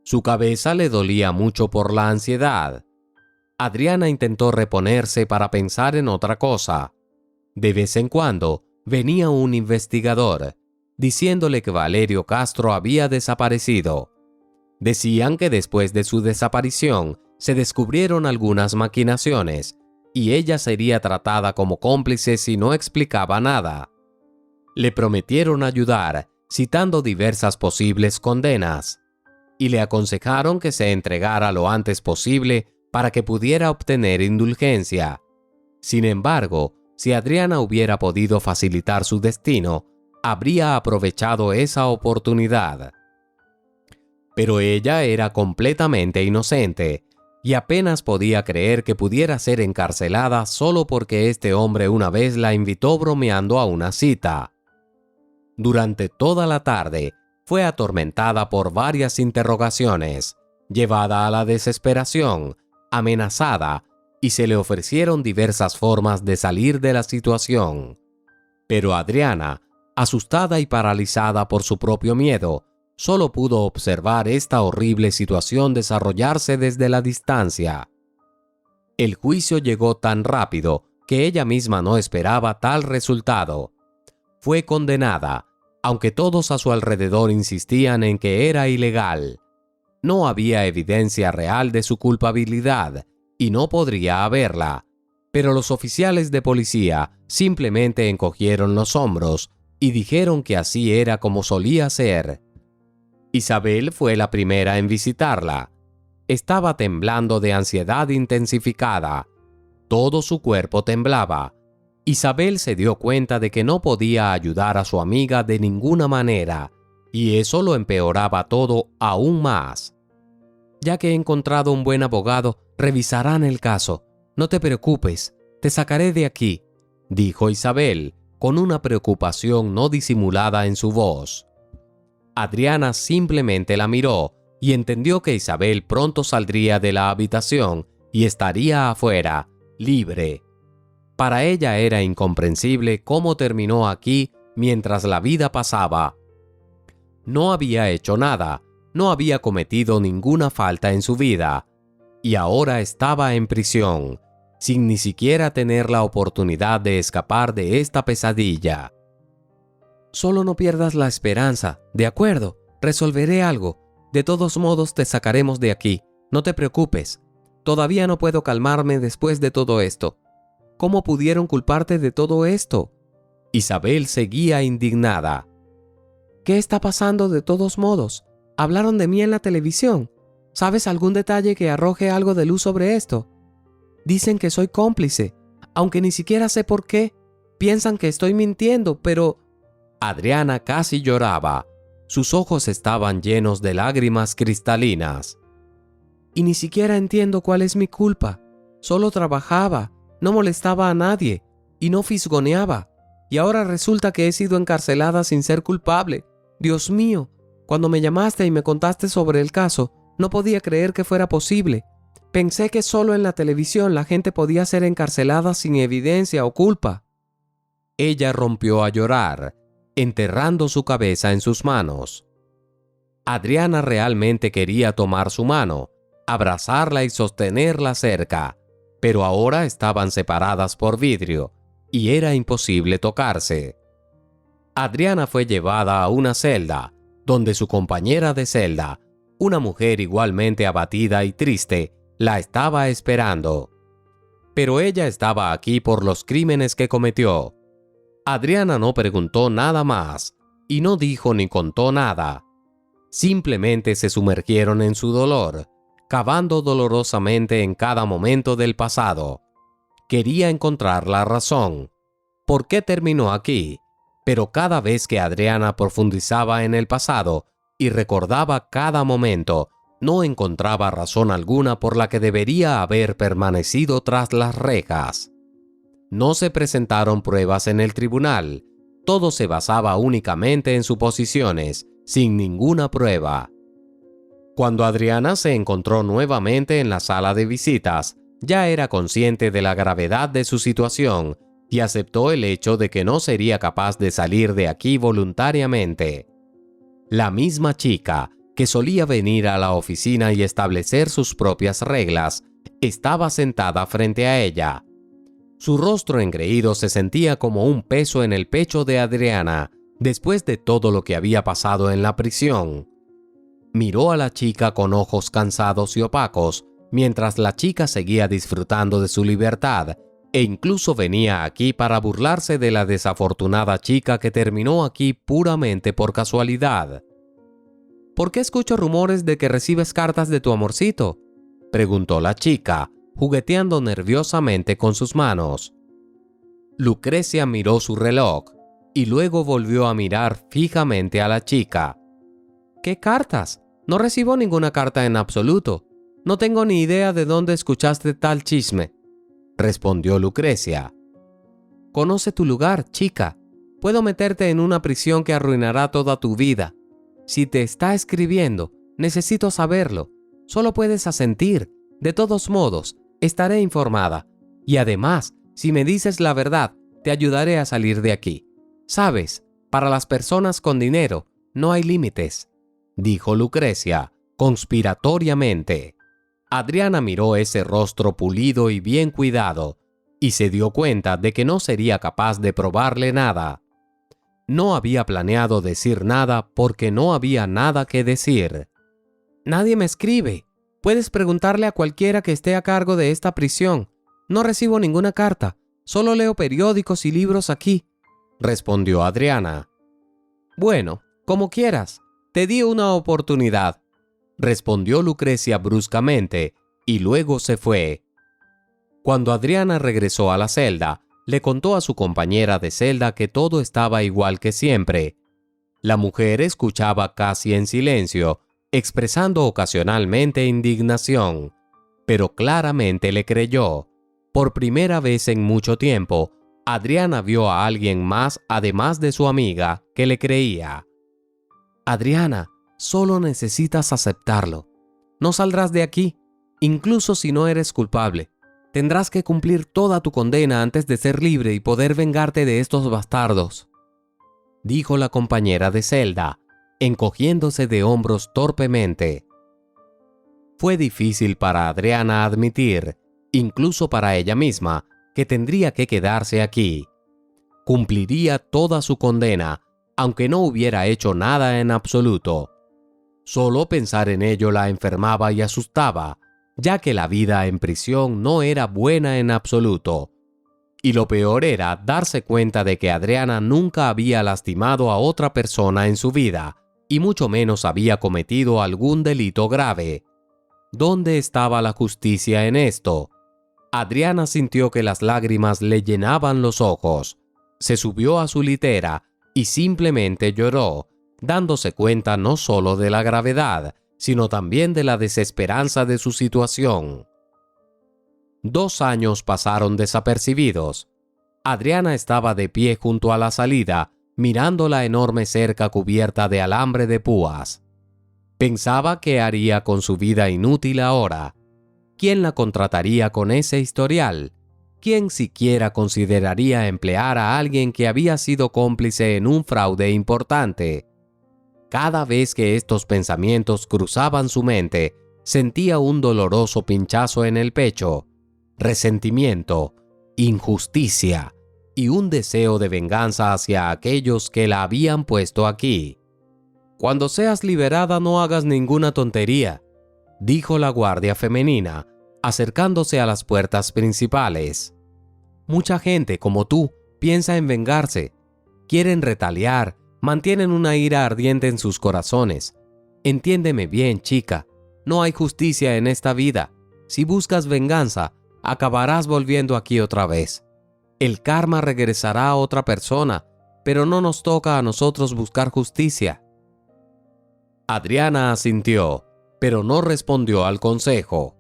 Speaker 2: Su cabeza le dolía mucho por la ansiedad. Adriana intentó reponerse para pensar en otra cosa. De vez en cuando venía un investigador. diciéndole que Valerio Castro había desaparecido. Decían que después de su desaparición se descubrieron algunas maquinaciones y ella sería tratada como cómplice si no explicaba nada. Le prometieron ayudar, citando diversas posibles condenas, y le aconsejaron que se entregara lo antes posible para que pudiera obtener indulgencia. Sin embargo, si Adriana hubiera podido facilitar su destino, habría aprovechado esa oportunidad. Pero ella era completamente inocente y apenas podía creer que pudiera ser encarcelada solo porque este hombre una vez la invitó bromeando a una cita. Durante toda la tarde fue atormentada por varias interrogaciones, llevada a la desesperación, amenazada, y se le ofrecieron diversas formas de salir de la situación. Pero Adriana, asustada y paralizada por su propio miedo, solo pudo observar esta horrible situación desarrollarse desde la distancia. El juicio llegó tan rápido que ella misma no esperaba tal resultado. Fue condenada, aunque todos a su alrededor insistían en que era ilegal. No había evidencia real de su culpabilidad y no podría haberla, pero los oficiales de policía simplemente encogieron los hombros y dijeron que así era como solía ser. Isabel fue la primera en visitarla. Estaba temblando de ansiedad intensificada. Todo su cuerpo temblaba. Isabel se dio cuenta de que no podía ayudar a su amiga de ninguna manera, y eso lo empeoraba todo aún más. Ya que he encontrado un buen abogado, revisarán el caso. No te preocupes, te sacaré de aquí, dijo Isabel, con una preocupación no disimulada en su voz. Adriana simplemente la miró y entendió que Isabel pronto saldría de la habitación y estaría afuera, libre. Para ella era incomprensible cómo terminó aquí mientras la vida pasaba. No había hecho nada, no había cometido ninguna falta en su vida, y ahora estaba en prisión, sin ni siquiera tener la oportunidad de escapar de esta pesadilla. Solo no pierdas la esperanza, ¿de acuerdo? Resolveré algo. De todos modos te sacaremos de aquí, no te preocupes. Todavía no puedo calmarme después de todo esto. ¿Cómo pudieron culparte de todo esto? Isabel seguía indignada. ¿Qué está pasando de todos modos? ¿Hablaron de mí en la televisión? ¿Sabes algún detalle que arroje algo de luz sobre esto? Dicen que soy cómplice, aunque ni siquiera sé por qué. Piensan que estoy mintiendo, pero... Adriana casi lloraba. Sus ojos estaban llenos de lágrimas cristalinas. Y ni siquiera entiendo cuál es mi culpa. Solo trabajaba, no molestaba a nadie y no fisgoneaba. Y ahora resulta que he sido encarcelada sin ser culpable. Dios mío, cuando me llamaste y me contaste sobre el caso, no podía creer que fuera posible. Pensé que solo en la televisión la gente podía ser encarcelada sin evidencia o culpa. Ella rompió a llorar, enterrando su cabeza en sus manos. Adriana realmente quería tomar su mano, abrazarla y sostenerla cerca, pero ahora estaban separadas por vidrio y era imposible tocarse. Adriana fue llevada a una celda, donde su compañera de celda, una mujer igualmente abatida y triste, la estaba esperando. Pero ella estaba aquí por los crímenes que cometió. Adriana no preguntó nada más y no dijo ni contó nada. Simplemente se sumergieron en su dolor, cavando dolorosamente en cada momento del pasado. Quería encontrar la razón. ¿Por qué terminó aquí? Pero cada vez que Adriana profundizaba en el pasado y recordaba cada momento, no encontraba razón alguna por la que debería haber permanecido tras las rejas. No se presentaron pruebas en el tribunal. Todo se basaba únicamente en suposiciones, sin ninguna prueba. Cuando Adriana se encontró nuevamente en la sala de visitas, ya era consciente de la gravedad de su situación y aceptó el hecho de que no sería capaz de salir de aquí voluntariamente. La misma chica, que solía venir a la oficina y establecer sus propias reglas, estaba sentada frente a ella. Su rostro engreído se sentía como un peso en el pecho de Adriana, después de todo lo que había pasado en la prisión. Miró a la chica con ojos cansados y opacos, mientras la chica seguía disfrutando de su libertad, e incluso venía aquí para burlarse de la desafortunada chica que terminó aquí puramente por casualidad. ¿Por qué escucho rumores de que recibes cartas de tu amorcito?, preguntó la chica, jugueteando nerviosamente con sus manos. Lucrecia miró su reloj y luego volvió a mirar fijamente a la chica. ¿Qué cartas? No recibo ninguna carta en absoluto. No tengo ni idea de dónde escuchaste tal chisme, respondió Lucrecia. Conoce tu lugar, chica. Puedo meterte en una prisión que arruinará toda tu vida. Si te está escribiendo, necesito saberlo. Solo puedes asentir. De todos modos, estaré informada. Y además, si me dices la verdad, te ayudaré a salir de aquí. Sabes, para las personas con dinero no hay límites, dijo Lucrecia, conspiratoriamente. Adriana miró ese rostro pulido y bien cuidado, y se dio cuenta de que no sería capaz de probarle nada. No había planeado decir nada porque no había nada que decir. Nadie me escribe. Puedes preguntarle a cualquiera que esté a cargo de esta prisión. No recibo ninguna carta. Solo leo periódicos y libros aquí, respondió Adriana. Bueno, como quieras. Te di una oportunidad, respondió Lucrecia bruscamente, y luego se fue. Cuando Adriana regresó a la celda, le contó a su compañera de celda que todo estaba igual que siempre. La mujer escuchaba casi en silencio, expresando ocasionalmente indignación, pero claramente le creyó. Por primera vez en mucho tiempo, Adriana vio a alguien más además de su amiga que le creía. Adriana, solo necesitas aceptarlo. No saldrás de aquí, incluso si no eres culpable. Tendrás que cumplir toda tu condena antes de ser libre y poder vengarte de estos bastardos, dijo la compañera de celda, encogiéndose de hombros torpemente. Fue difícil para Adriana admitir, incluso para ella misma, que tendría que quedarse aquí. Cumpliría toda su condena, aunque no hubiera hecho nada en absoluto. Solo pensar en ello la enfermaba y asustaba, ya que la vida en prisión no era buena en absoluto. Y lo peor era darse cuenta de que Adriana nunca había lastimado a otra persona en su vida, y mucho menos había cometido algún delito grave. ¿Dónde estaba la justicia en esto? Adriana sintió que las lágrimas le llenaban los ojos. Se subió a su litera y simplemente lloró, dándose cuenta no solo de la gravedad, sino también de la desesperanza de su situación. 2 años pasaron desapercibidos. Adriana estaba de pie junto a la salida, mirando la enorme cerca cubierta de alambre de púas. Pensaba qué haría con su vida inútil ahora. ¿Quién la contrataría con ese historial? ¿Quién siquiera consideraría emplear a alguien que había sido cómplice en un fraude importante? Cada vez que estos pensamientos cruzaban su mente, sentía un doloroso pinchazo en el pecho, resentimiento, injusticia y un deseo de venganza hacia aquellos que la habían puesto aquí. Cuando seas liberada no hagas ninguna tontería, dijo la guardia femenina, acercándose a las puertas principales. Mucha gente como tú piensa en vengarse, quieren retaliar, mantienen una ira ardiente en sus corazones. Entiéndeme bien, chica, no hay justicia en esta vida. Si buscas venganza, acabarás volviendo aquí otra vez. El karma regresará a otra persona, pero no nos toca a nosotros buscar justicia. Adriana asintió, pero no respondió al consejo.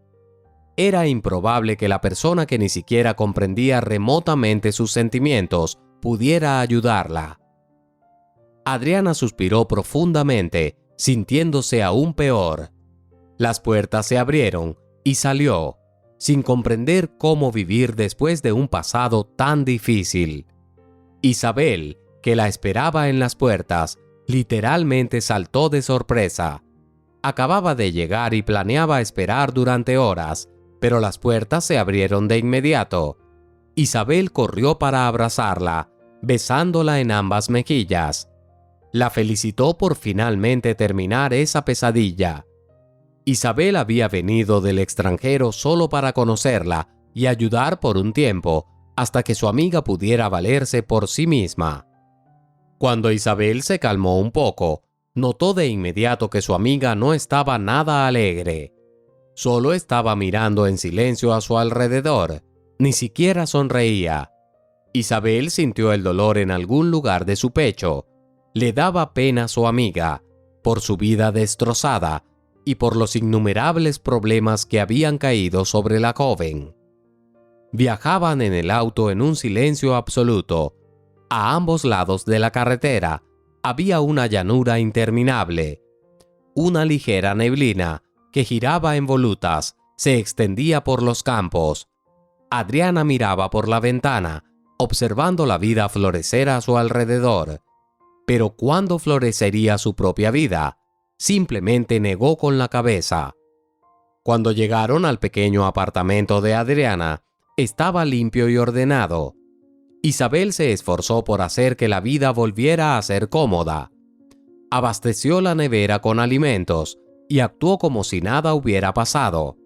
Speaker 2: Era improbable que la persona que ni siquiera comprendía remotamente sus sentimientos pudiera ayudarla. Adriana suspiró profundamente, sintiéndose aún peor. Las puertas se abrieron y salió, sin comprender cómo vivir después de un pasado tan difícil. Isabel, que la esperaba en las puertas, literalmente saltó de sorpresa. Acababa de llegar y planeaba esperar durante horas, pero las puertas se abrieron de inmediato. Isabel corrió para abrazarla, besándola en ambas mejillas. La felicitó por finalmente terminar esa pesadilla. Isabel había venido del extranjero solo para conocerla y ayudar por un tiempo, hasta que su amiga pudiera valerse por sí misma. Cuando Isabel se calmó un poco, notó de inmediato que su amiga no estaba nada alegre. Solo estaba mirando en silencio a su alrededor, ni siquiera sonreía. Isabel sintió el dolor en algún lugar de su pecho. Le daba pena a su amiga, por su vida destrozada y por los innumerables problemas que habían caído sobre la joven. Viajaban en el auto en un silencio absoluto. A ambos lados de la carretera había una llanura interminable. Una ligera neblina que giraba en volutas se extendía por los campos. Adriana miraba por la ventana, observando la vida florecer a su alrededor. Pero ¿cuándo florecería su propia vida? Simplemente negó con la cabeza. Cuando llegaron al pequeño apartamento de Adriana, estaba limpio y ordenado. Isabel se esforzó por hacer que la vida volviera a ser cómoda. Abasteció la nevera con alimentos y actuó como si nada hubiera pasado.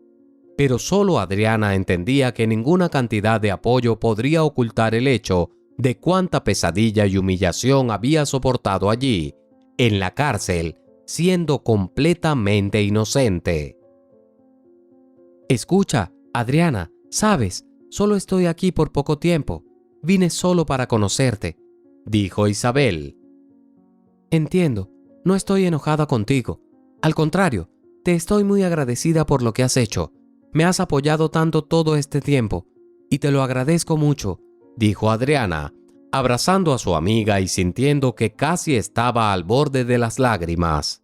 Speaker 2: Pero solo Adriana entendía que ninguna cantidad de apoyo podría ocultar el hecho de cuánta pesadilla y humillación había soportado allí, en la cárcel, siendo completamente inocente. Escucha, Adriana, sabes, solo estoy aquí por poco tiempo. Vine solo para conocerte, dijo Isabel. Entiendo, no estoy enojada contigo. Al contrario, te estoy muy agradecida por lo que has hecho. Me has apoyado tanto todo este tiempo, y te lo agradezco mucho, dijo Adriana, abrazando a su amiga y sintiendo que casi estaba al borde de las lágrimas.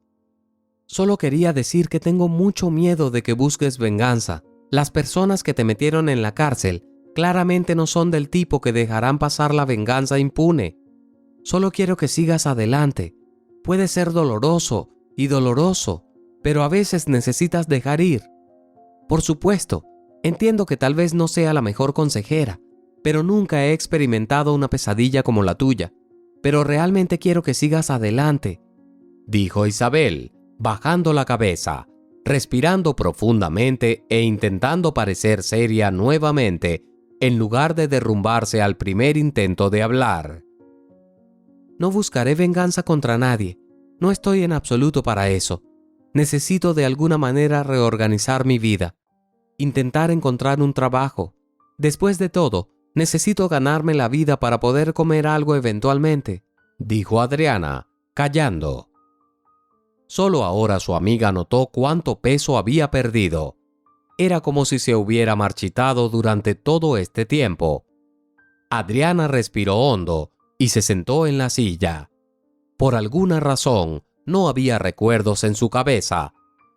Speaker 2: Solo quería decir que tengo mucho miedo de que busques venganza. Las personas que te metieron en la cárcel claramente no son del tipo que dejarán pasar la venganza impune. Solo quiero que sigas adelante. Puede ser doloroso y doloroso, pero a veces necesitas dejar ir. Por supuesto, entiendo que tal vez no sea la mejor consejera, pero nunca he experimentado una pesadilla como la tuya. Pero realmente quiero que sigas adelante, dijo Isabel, bajando la cabeza, respirando profundamente e intentando parecer seria nuevamente, en lugar de derrumbarse al primer intento de hablar. No buscaré venganza contra nadie. No estoy en absoluto para eso. Necesito de alguna manera reorganizar mi vida. Intentar encontrar un trabajo. Después de todo, necesito ganarme la vida para poder comer algo eventualmente, dijo Adriana, callando. Solo ahora su amiga notó cuánto peso había perdido. Era como si se hubiera marchitado durante todo este tiempo. Adriana respiró hondo y se sentó en la silla. Por alguna razón, no había recuerdos en su cabeza,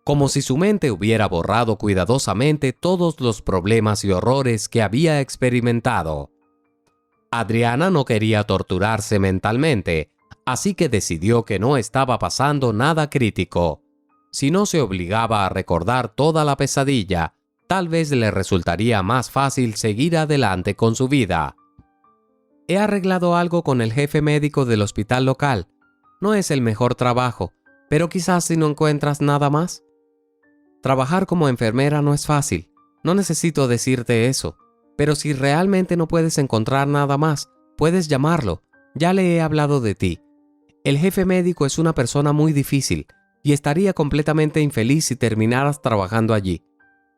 Speaker 2: como si su mente hubiera borrado cuidadosamente todos los problemas y horrores que había experimentado. Adriana no quería torturarse mentalmente, así que decidió que no estaba pasando nada crítico. Si no se obligaba a recordar toda la pesadilla, tal vez le resultaría más fácil seguir adelante con su vida. He arreglado algo con el jefe médico del hospital local. No es el mejor trabajo, pero quizás si no encuentras nada más. Trabajar como enfermera no es fácil. No necesito decirte eso. Pero si realmente no puedes encontrar nada más, puedes llamarlo. Ya le he hablado de ti. El jefe médico es una persona muy difícil y estaría completamente infeliz si terminaras trabajando allí.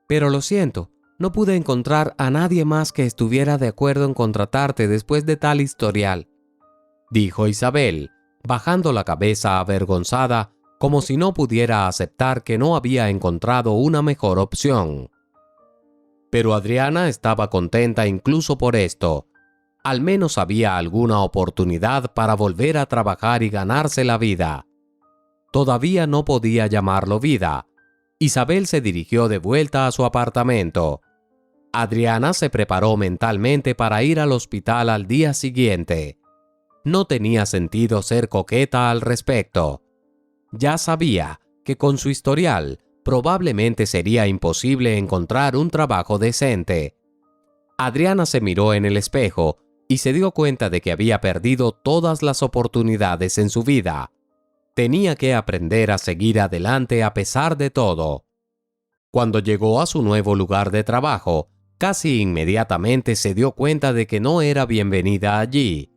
Speaker 2: Pero lo siento, no pude encontrar a nadie más que estuviera de acuerdo en contratarte después de tal historial, dijo Isabel, bajando la cabeza avergonzada, como si no pudiera aceptar que no había encontrado una mejor opción. Pero Adriana estaba contenta incluso por esto. Al menos había alguna oportunidad para volver a trabajar y ganarse la vida. Todavía no podía llamarlo vida. Isabel se dirigió de vuelta a su apartamento. Adriana se preparó mentalmente para ir al hospital al día siguiente. No tenía sentido ser coqueta al respecto. Ya sabía que con su historial probablemente sería imposible encontrar un trabajo decente. Adriana se miró en el espejo y se dio cuenta de que había perdido todas las oportunidades en su vida. Tenía que aprender a seguir adelante a pesar de todo. Cuando llegó a su nuevo lugar de trabajo, casi inmediatamente se dio cuenta de que no era bienvenida allí.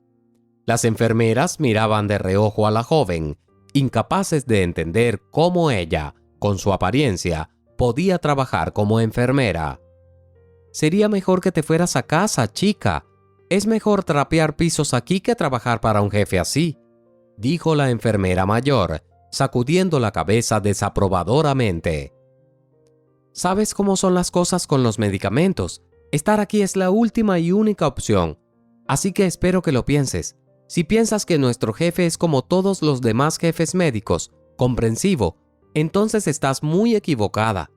Speaker 2: Las enfermeras miraban de reojo a la joven, incapaces de entender cómo ella, con su apariencia, podía trabajar como enfermera. «Sería mejor que te fueras a casa, chica. Es mejor trapear pisos aquí que trabajar para un jefe así», dijo la enfermera mayor, sacudiendo la cabeza desaprobadoramente. «¿Sabes cómo son las cosas con los medicamentos? Estar aquí es la última y única opción. Así que espero que lo pienses. Si piensas que nuestro jefe es como todos los demás jefes médicos, comprensivo, entonces estás muy equivocada».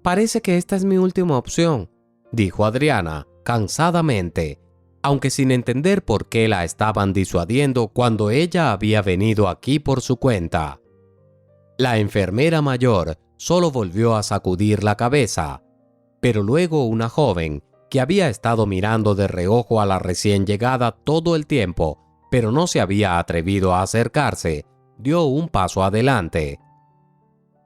Speaker 2: «Parece que esta es mi última opción», dijo Adriana, cansadamente, aunque sin entender por qué la estaban disuadiendo cuando ella había venido aquí por su cuenta. La enfermera mayor solo volvió a sacudir la cabeza, pero luego una joven, que había estado mirando de reojo a la recién llegada todo el tiempo, pero no se había atrevido a acercarse, dio un paso adelante.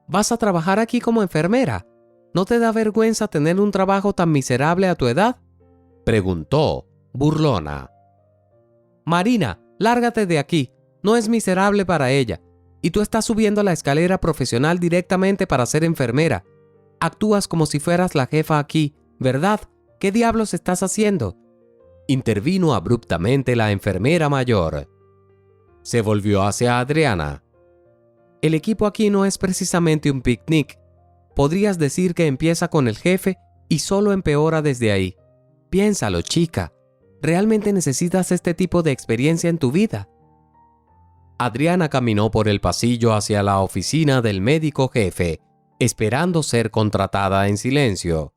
Speaker 2: «¿Vas a trabajar aquí como enfermera? ¿No te da vergüenza tener un trabajo tan miserable a tu edad?», preguntó, burlona. «Marina, lárgate de aquí. No es miserable para ella. Y tú estás subiendo la escalera profesional directamente para ser enfermera. Actúas como si fueras la jefa aquí, ¿verdad? ¿Qué diablos estás haciendo?», intervino abruptamente la enfermera mayor. Se volvió hacia Adriana. «El equipo aquí no es precisamente un picnic. Podrías decir que empieza con el jefe y solo empeora desde ahí. Piénsalo, chica. ¿Realmente necesitas este tipo de experiencia en tu vida?». Adriana caminó por el pasillo hacia la oficina del médico jefe, esperando ser contratada en silencio.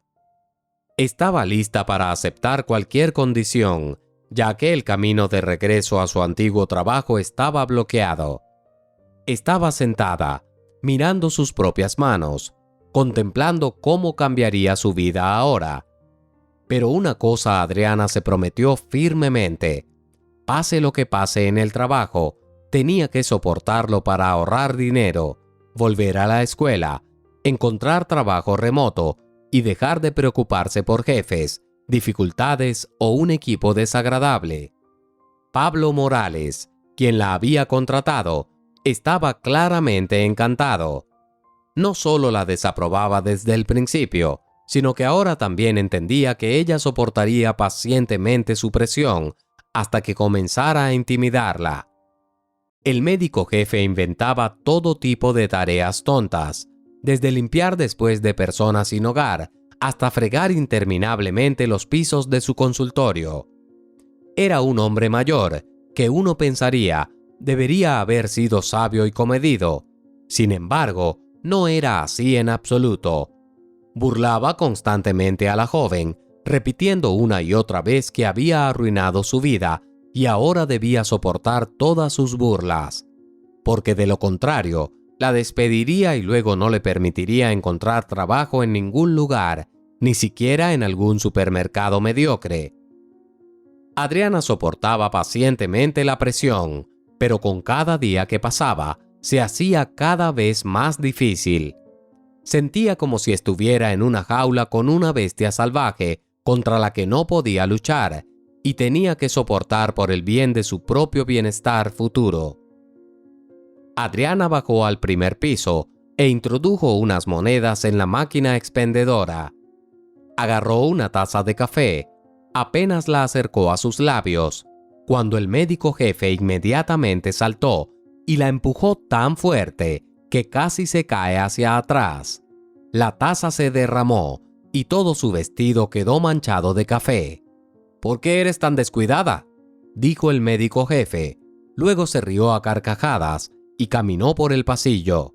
Speaker 2: Estaba lista para aceptar cualquier condición, ya que el camino de regreso a su antiguo trabajo estaba bloqueado. Estaba sentada, mirando sus propias manos, contemplando cómo cambiaría su vida ahora. Pero una cosa Adriana se prometió firmemente: pase lo que pase en el trabajo, tenía que soportarlo para ahorrar dinero, volver a la escuela, encontrar trabajo remoto y dejar de preocuparse por jefes, dificultades o un equipo desagradable. Pablo Morales, quien la había contratado, estaba claramente encantado. No solo la desaprobaba desde el principio, sino que ahora también entendía que ella soportaría pacientemente su presión hasta que comenzara a intimidarla. El médico jefe inventaba todo tipo de tareas tontas, desde limpiar después de personas sin hogar hasta fregar interminablemente los pisos de su consultorio. Era un hombre mayor, que uno pensaría debería haber sido sabio y comedido. Sin embargo, no era así en absoluto. Burlaba constantemente a la joven, repitiendo una y otra vez que había arruinado su vida y ahora debía soportar todas sus burlas, porque de lo contrario, la despediría y luego no le permitiría encontrar trabajo en ningún lugar, ni siquiera en algún supermercado mediocre. Adriana soportaba pacientemente la presión, pero con cada día que pasaba, se hacía cada vez más difícil. Sentía como si estuviera en una jaula con una bestia salvaje contra la que no podía luchar y tenía que soportar por el bien de su propio bienestar futuro. Adriana bajó al primer piso e introdujo unas monedas en la máquina expendedora. Agarró una taza de café, apenas la acercó a sus labios, cuando el médico jefe inmediatamente saltó y la empujó tan fuerte que casi se cae hacia atrás. La taza se derramó y todo su vestido quedó manchado de café. «¿Por qué eres tan descuidada?», dijo el médico jefe. Luego se rió a carcajadas y caminó por el pasillo.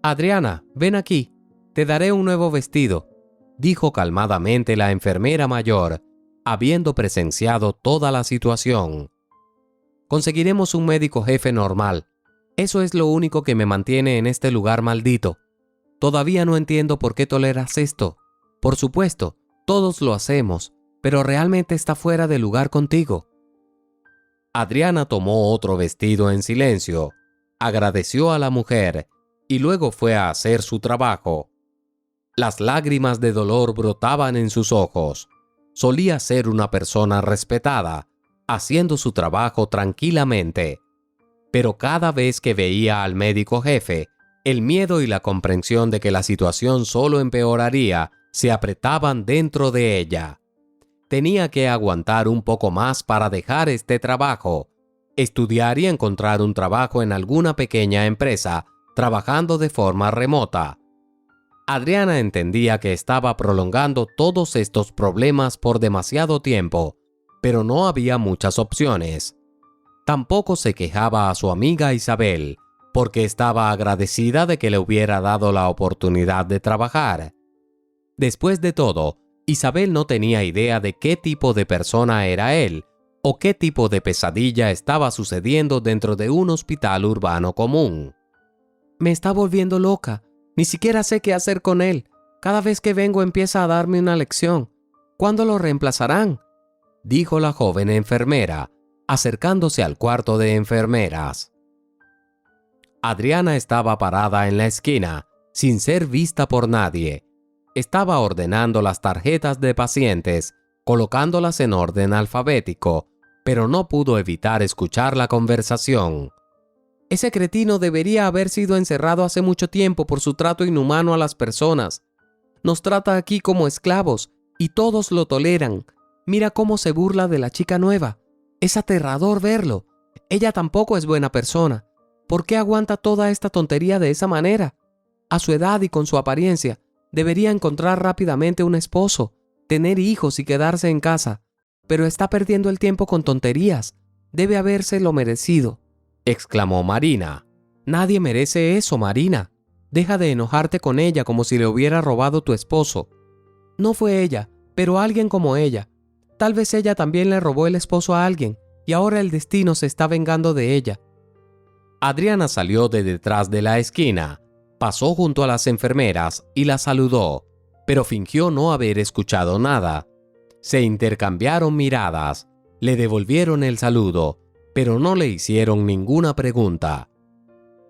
Speaker 2: «Adriana, ven aquí, te daré un nuevo vestido», dijo calmadamente la enfermera mayor, habiendo presenciado toda la situación. «Conseguiremos un médico jefe normal. Eso es lo único que me mantiene en este lugar maldito. Todavía no entiendo por qué toleras esto. Por supuesto, todos lo hacemos, pero realmente está fuera de lugar contigo». Adriana tomó otro vestido en silencio. agradeció a la mujer y luego fue a hacer su trabajo. Las lágrimas de dolor brotaban en sus ojos. Solía ser una persona respetada, haciendo su trabajo tranquilamente. Pero cada vez que veía al médico jefe, el miedo y la comprensión de que la situación solo empeoraría se apretaban dentro de ella. Tenía que aguantar un poco más para dejar este trabajo, estudiar y encontrar un trabajo en alguna pequeña empresa, trabajando de forma remota. Adriana entendía que estaba prolongando todos estos problemas por demasiado tiempo, pero no había muchas opciones. Tampoco se quejaba a su amiga Isabel, porque estaba agradecida de que le hubiera dado la oportunidad de trabajar. Después de todo, Isabel no tenía idea de qué tipo de persona era él, o qué tipo de pesadilla estaba sucediendo dentro de un hospital urbano común.
Speaker 3: Me está volviendo loca. Ni siquiera sé qué hacer con él. Cada vez que vengo empieza a darme una lección. ¿Cuándo lo reemplazarán?,
Speaker 2: dijo la joven enfermera, acercándose al cuarto de enfermeras. Adriana estaba parada en la esquina, sin ser vista por nadie. Estaba ordenando las tarjetas de pacientes, colocándolas en orden alfabético, pero no pudo evitar escuchar la conversación.
Speaker 3: Ese cretino debería haber sido encerrado hace mucho tiempo por su trato inhumano a las personas. Nos trata aquí como esclavos y todos lo toleran. Mira cómo se burla de la chica nueva. Es aterrador verlo. Ella tampoco es buena persona. ¿Por qué aguanta toda esta tontería de esa manera? A su edad y con su apariencia, debería encontrar rápidamente un esposo, tener hijos y quedarse en casa. Pero está perdiendo el tiempo con tonterías. Debe habérselo merecido,
Speaker 2: exclamó Marina.
Speaker 3: Nadie merece eso, Marina. Deja de enojarte con ella como si le hubiera robado tu esposo. No fue ella, pero alguien como ella. Tal vez ella también le robó el esposo a alguien y ahora el destino se está vengando de ella.
Speaker 2: Adriana salió de detrás de la esquina, pasó junto a las enfermeras y las saludó, pero fingió no haber escuchado nada. Se intercambiaron miradas, le devolvieron el saludo, pero no le hicieron ninguna pregunta.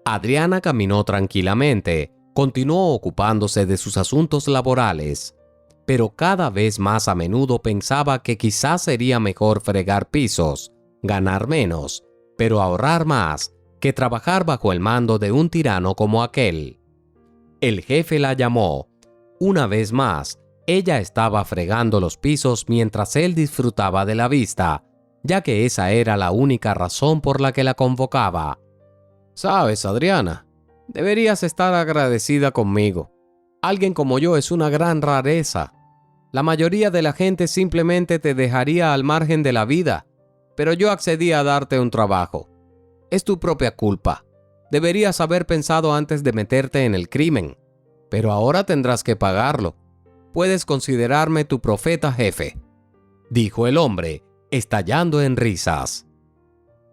Speaker 2: Adriana caminó tranquilamente, continuó ocupándose de sus asuntos laborales, pero cada vez más a menudo pensaba que quizás sería mejor fregar pisos, ganar menos, pero ahorrar más, que trabajar bajo el mando de un tirano como aquel. El jefe la llamó. Una vez más, ella estaba fregando los pisos mientras él disfrutaba de la vista, ya que esa era la única razón por la que la convocaba.
Speaker 3: «Sabes, Adriana, deberías estar agradecida conmigo. Alguien como yo es una gran rareza. La mayoría de la gente simplemente te dejaría al margen de la vida, pero yo accedí a darte un trabajo. Es tu propia culpa. Deberías haber pensado antes de meterte en el crimen, pero ahora tendrás que pagarlo. Puedes considerarme tu profeta jefe»,
Speaker 2: dijo el hombre, estallando en risas.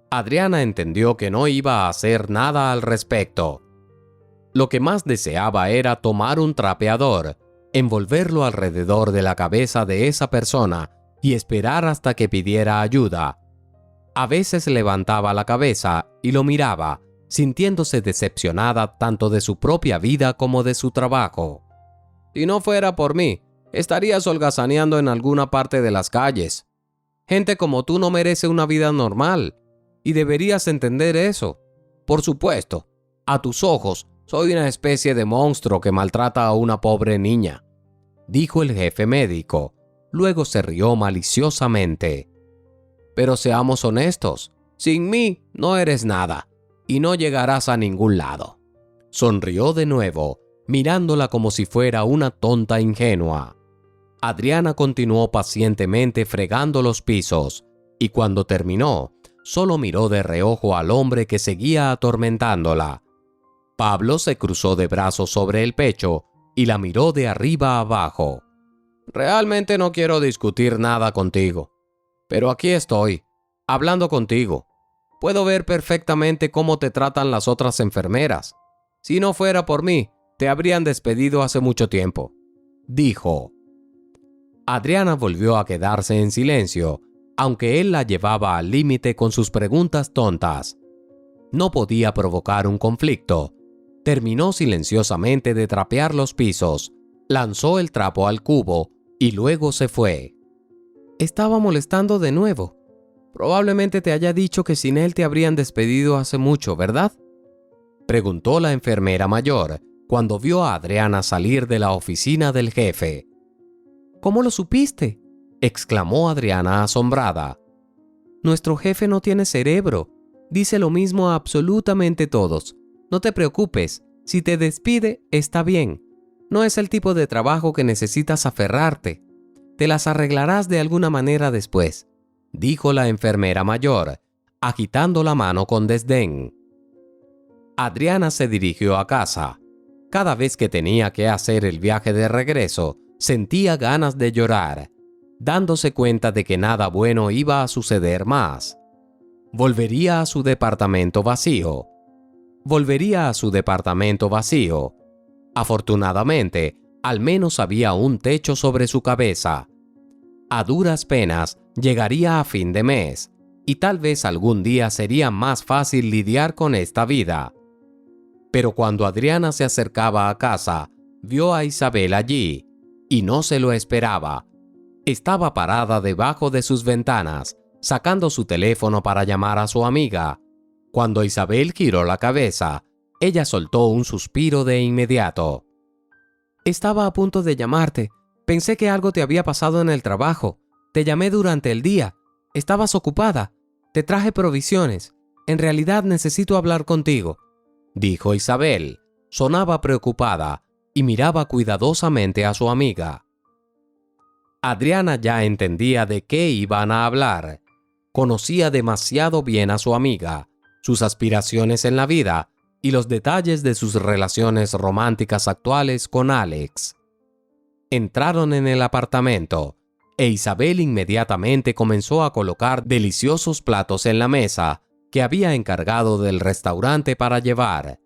Speaker 2: Adriana entendió que no iba a hacer nada al respecto. Lo que más deseaba era tomar un trapeador, envolverlo alrededor de la cabeza de esa persona y esperar hasta que pidiera ayuda. A veces levantaba la cabeza y lo miraba, sintiéndose decepcionada tanto de su propia vida como de su trabajo.
Speaker 3: «Si no fuera por mí, estarías holgazaneando en alguna parte de las calles. Gente como tú no merece una vida normal, y deberías entender eso. Por supuesto, a tus ojos, soy una especie de monstruo que maltrata a una pobre niña»,
Speaker 2: dijo el jefe médico. Luego se rió maliciosamente.
Speaker 3: «Pero seamos honestos, sin mí no eres nada, y no llegarás a ningún lado».
Speaker 2: Sonrió de nuevo, mirándola como si fuera una tonta ingenua. Adriana continuó pacientemente fregando los pisos, y cuando terminó, solo miró de reojo al hombre que seguía atormentándola. Pablo se cruzó de brazos sobre el pecho y la miró de arriba abajo.
Speaker 3: «Realmente no quiero discutir nada contigo, pero aquí estoy, hablando contigo. Puedo ver perfectamente cómo te tratan las otras enfermeras. Si no fuera por mí, te habrían despedido hace mucho tiempo»,
Speaker 2: dijo. Adriana volvió a quedarse en silencio, aunque él la llevaba al límite con sus preguntas tontas. No podía provocar un conflicto. Terminó silenciosamente de trapear los pisos, lanzó el trapo al cubo y luego se fue.
Speaker 3: Estaba molestando de nuevo. Probablemente te haya dicho que sin él te habrían despedido hace mucho, ¿verdad?
Speaker 2: Preguntó la enfermera mayor cuando vio a Adriana salir de la oficina del jefe.
Speaker 3: ¿Cómo lo supiste?,
Speaker 2: exclamó Adriana asombrada.
Speaker 3: Nuestro jefe no tiene cerebro. Dice lo mismo a absolutamente todos. No te preocupes, si te despide, está bien. No es el tipo de trabajo que necesitas aferrarte. Te las arreglarás de alguna manera después, dijo la enfermera mayor, agitando la mano con desdén. Adriana se dirigió a casa. Cada vez que tenía que hacer el viaje de regreso, sentía ganas de llorar, dándose cuenta de que nada bueno iba a suceder más. Volvería a su departamento vacío. Afortunadamente, al menos había un techo sobre su cabeza. A duras penas, llegaría a fin de mes, y tal vez algún día sería más fácil lidiar con esta vida. Pero cuando Adriana se acercaba a casa, vio a Isabel allí, y no se lo esperaba. Estaba parada debajo de sus ventanas, sacando su teléfono para llamar a su amiga. Cuando Isabel giró la cabeza, ella soltó un suspiro de inmediato. Estaba a punto de llamarte. Pensé que algo te había pasado en el trabajo. Te llamé durante el día. Estabas ocupada. Te traje provisiones. En realidad necesito hablar contigo,
Speaker 2: dijo Isabel. Sonaba preocupada y miraba cuidadosamente a su amiga. Adriana ya entendía de qué iban a hablar. Conocía demasiado bien a su amiga, sus aspiraciones en la vida y los detalles de sus relaciones románticas actuales con Alex. Entraron en el apartamento e Isabel inmediatamente comenzó a colocar deliciosos platos en la mesa que había encargado del restaurante para llevar.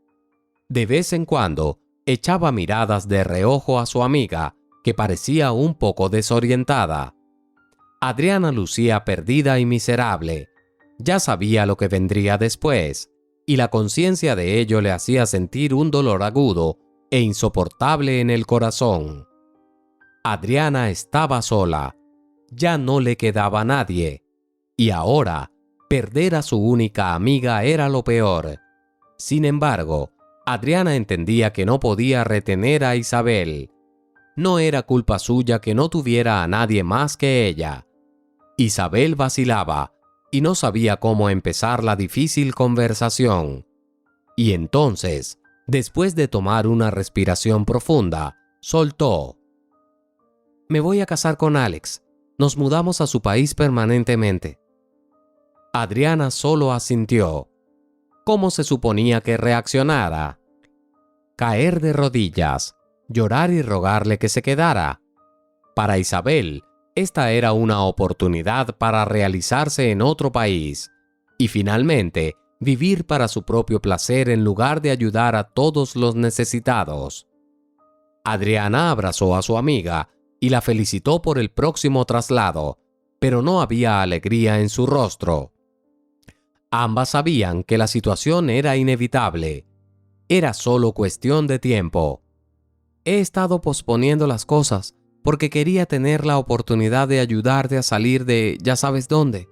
Speaker 2: De vez en cuando, echaba miradas de reojo a su amiga, que parecía un poco desorientada. Adriana lucía perdida y miserable. Ya sabía lo que vendría después, y la conciencia de ello le hacía sentir un dolor agudo e insoportable en el corazón. Adriana estaba sola. Ya no le quedaba nadie. Y ahora, perder a su única amiga era lo peor. Sin embargo, Adriana entendía que no podía retener a Isabel. No era culpa suya que no tuviera a nadie más que ella. Isabel vacilaba y no sabía cómo empezar la difícil conversación. Y entonces, después de tomar una respiración profunda, soltó:
Speaker 3: Me voy a casar con Alex. Nos mudamos a su país permanentemente.
Speaker 2: Adriana solo asintió. ¿Cómo se suponía que reaccionara? Caer de rodillas, llorar y rogarle que se quedara. Para Isabel, esta era una oportunidad para realizarse en otro país y finalmente vivir para su propio placer en lugar de ayudar a todos los necesitados. Adriana abrazó a su amiga y la felicitó por el próximo traslado, pero no había alegría en su rostro. Ambas sabían que la situación era inevitable. Era solo cuestión de tiempo.
Speaker 3: He estado posponiendo las cosas porque quería tener la oportunidad de ayudarte a salir de ya sabes dónde.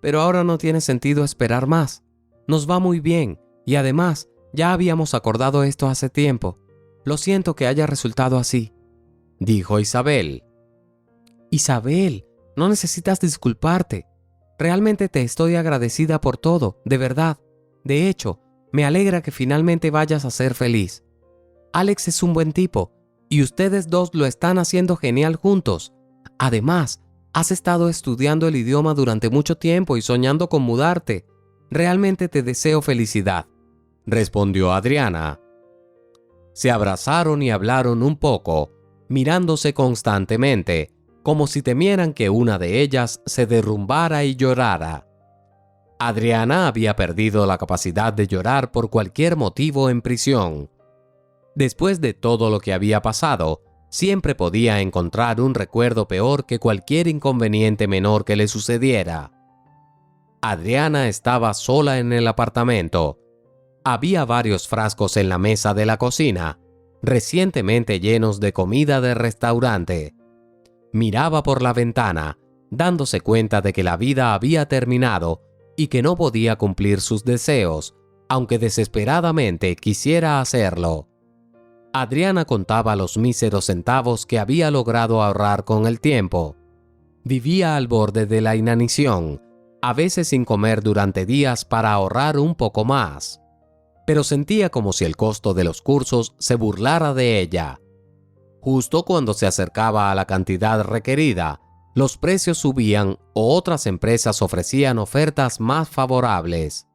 Speaker 3: Pero ahora no tiene sentido esperar más. Nos va muy bien y además ya habíamos acordado esto hace tiempo. Lo siento que haya resultado así,
Speaker 2: dijo Isabel.
Speaker 3: Isabel, no necesitas disculparte. Realmente te estoy agradecida por todo, de verdad. De hecho, me alegra que finalmente vayas a ser feliz. Alex es un buen tipo y ustedes dos lo están haciendo genial juntos. Además, has estado estudiando el idioma durante mucho tiempo y soñando con mudarte. Realmente te deseo felicidad,
Speaker 2: respondió Adriana. Se abrazaron y hablaron un poco, mirándose constantemente, como si temieran que una de ellas se derrumbara y llorara. Adriana había perdido la capacidad de llorar por cualquier motivo en prisión. Después de todo lo que había pasado, siempre podía encontrar un recuerdo peor que cualquier inconveniente menor que le sucediera. Adriana estaba sola en el apartamento. Había varios frascos en la mesa de la cocina, recientemente llenos de comida de restaurante. Miraba por la ventana, dándose cuenta de que la vida había terminado y que no podía cumplir sus deseos, aunque desesperadamente quisiera hacerlo. Adriana contaba los míseros centavos que había logrado ahorrar con el tiempo. Vivía al borde de la inanición, a veces sin comer durante días para ahorrar un poco más. Pero sentía como si el costo de los cursos se burlara de ella. Justo cuando se acercaba a la cantidad requerida, los precios subían o otras empresas ofrecían ofertas más favorables.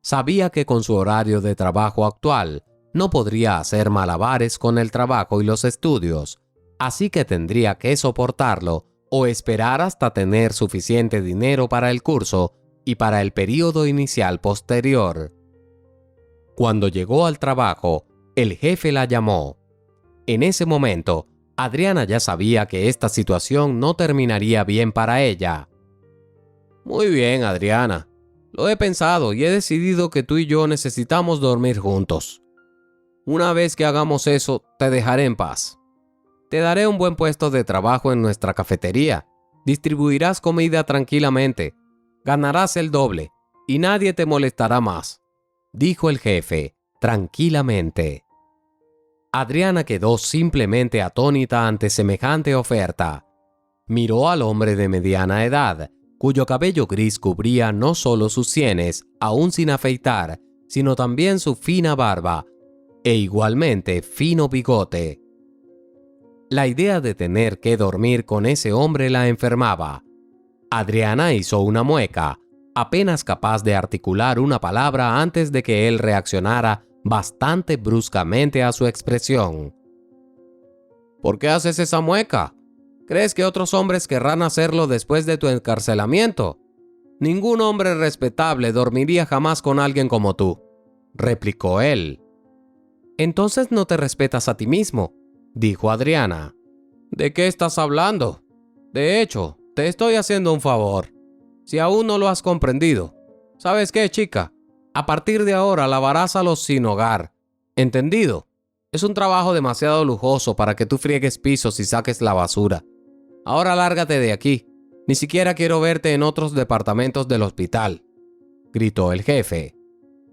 Speaker 2: Sabía que con su horario de trabajo actual no podría hacer malabares con el trabajo y los estudios, así que tendría que soportarlo o esperar hasta tener suficiente dinero para el curso y para el período inicial posterior. Cuando llegó al trabajo, el jefe la llamó. En ese momento, Adriana ya sabía que esta situación no terminaría bien para ella. Muy bien, Adriana. Lo he pensado y he decidido que tú y yo necesitamos dormir juntos. Una vez que hagamos eso, te dejaré en paz. Te daré un buen puesto de trabajo en nuestra cafetería. Distribuirás comida tranquilamente. Ganarás el doble y nadie te molestará más, dijo el jefe, tranquilamente. Adriana quedó simplemente atónita ante semejante oferta. Miró al hombre de mediana edad, cuyo cabello gris cubría no solo sus sienes, aún sin afeitar, sino también su fina barba, e igualmente fino bigote. La idea de tener que dormir con ese hombre la enfermaba. Adriana hizo una mueca, apenas capaz de articular una palabra antes de que él reaccionara bastante bruscamente a su expresión. ¿Por qué haces esa mueca? ¿Crees que otros hombres querrán hacerlo después de tu encarcelamiento? Ningún hombre respetable dormiría jamás con alguien como tú, replicó él. Entonces no te respetas a ti mismo, dijo Adriana. ¿De qué estás hablando? De hecho, te estoy haciendo un favor. Si aún no lo has comprendido. ¿Sabes qué, chica? A partir de ahora lavarás a los sin hogar. ¿Entendido? Es un trabajo demasiado lujoso para que tú friegues pisos y saques la basura. Ahora lárgate de aquí. Ni siquiera quiero verte en otros departamentos del hospital, gritó el jefe.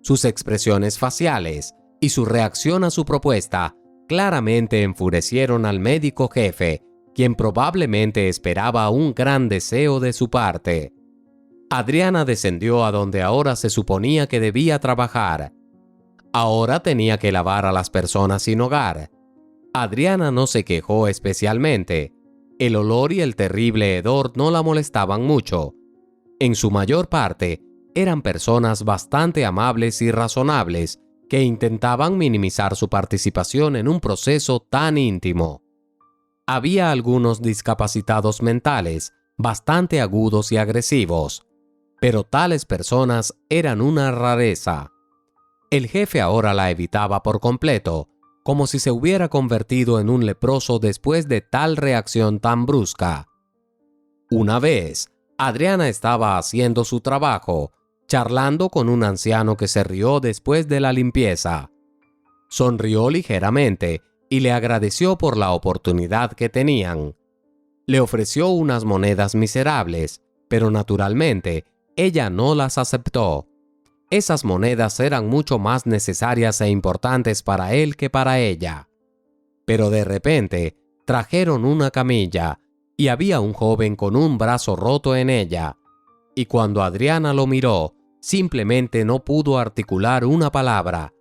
Speaker 2: Sus expresiones faciales y su reacción a su propuesta claramente enfurecieron al médico jefe, quien probablemente esperaba un gran deseo de su parte. Adriana descendió a donde ahora se suponía que debía trabajar. Ahora tenía que lavar a las personas sin hogar. Adriana no se quejó especialmente. El olor y el terrible hedor no la molestaban mucho. En su mayor parte, eran personas bastante amables y razonables que intentaban minimizar su participación en un proceso tan íntimo. Había algunos discapacitados mentales, bastante agudos y agresivos, pero tales personas eran una rareza. El jefe ahora la evitaba por completo, como si se hubiera convertido en un leproso después de tal reacción tan brusca. Una vez, Adriana estaba haciendo su trabajo, charlando con un anciano que se rió después de la limpieza. Sonrió ligeramente y le agradeció por la oportunidad que tenían. Le ofreció unas monedas miserables, pero naturalmente ella no las aceptó. Esas monedas eran mucho más necesarias e importantes para él que para ella. Pero de repente trajeron una camilla y había un joven con un brazo roto en ella. Y cuando Adriana lo miró, simplemente no pudo articular una palabra.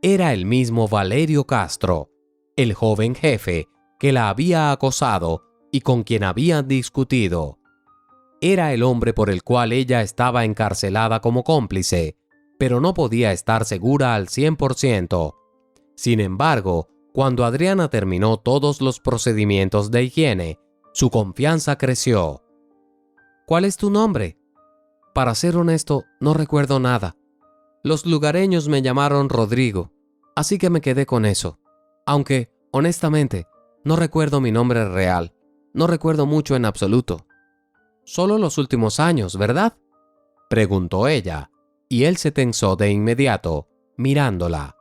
Speaker 2: Era el mismo Valerio Castro, el joven jefe que la había acosado y con quien había discutido. Era el hombre por el cual ella estaba encarcelada como cómplice, pero no podía estar segura al 100%. Sin embargo, cuando Adriana terminó todos los procedimientos de higiene, su confianza creció. ¿Cuál es tu nombre? Para ser honesto, no recuerdo nada. Los lugareños me llamaron Rodrigo, así que me quedé con eso. Aunque, honestamente, no recuerdo mi nombre real. No recuerdo mucho en absoluto. Solo los últimos años, ¿verdad? preguntó ella, y él se tensó de inmediato, mirándola.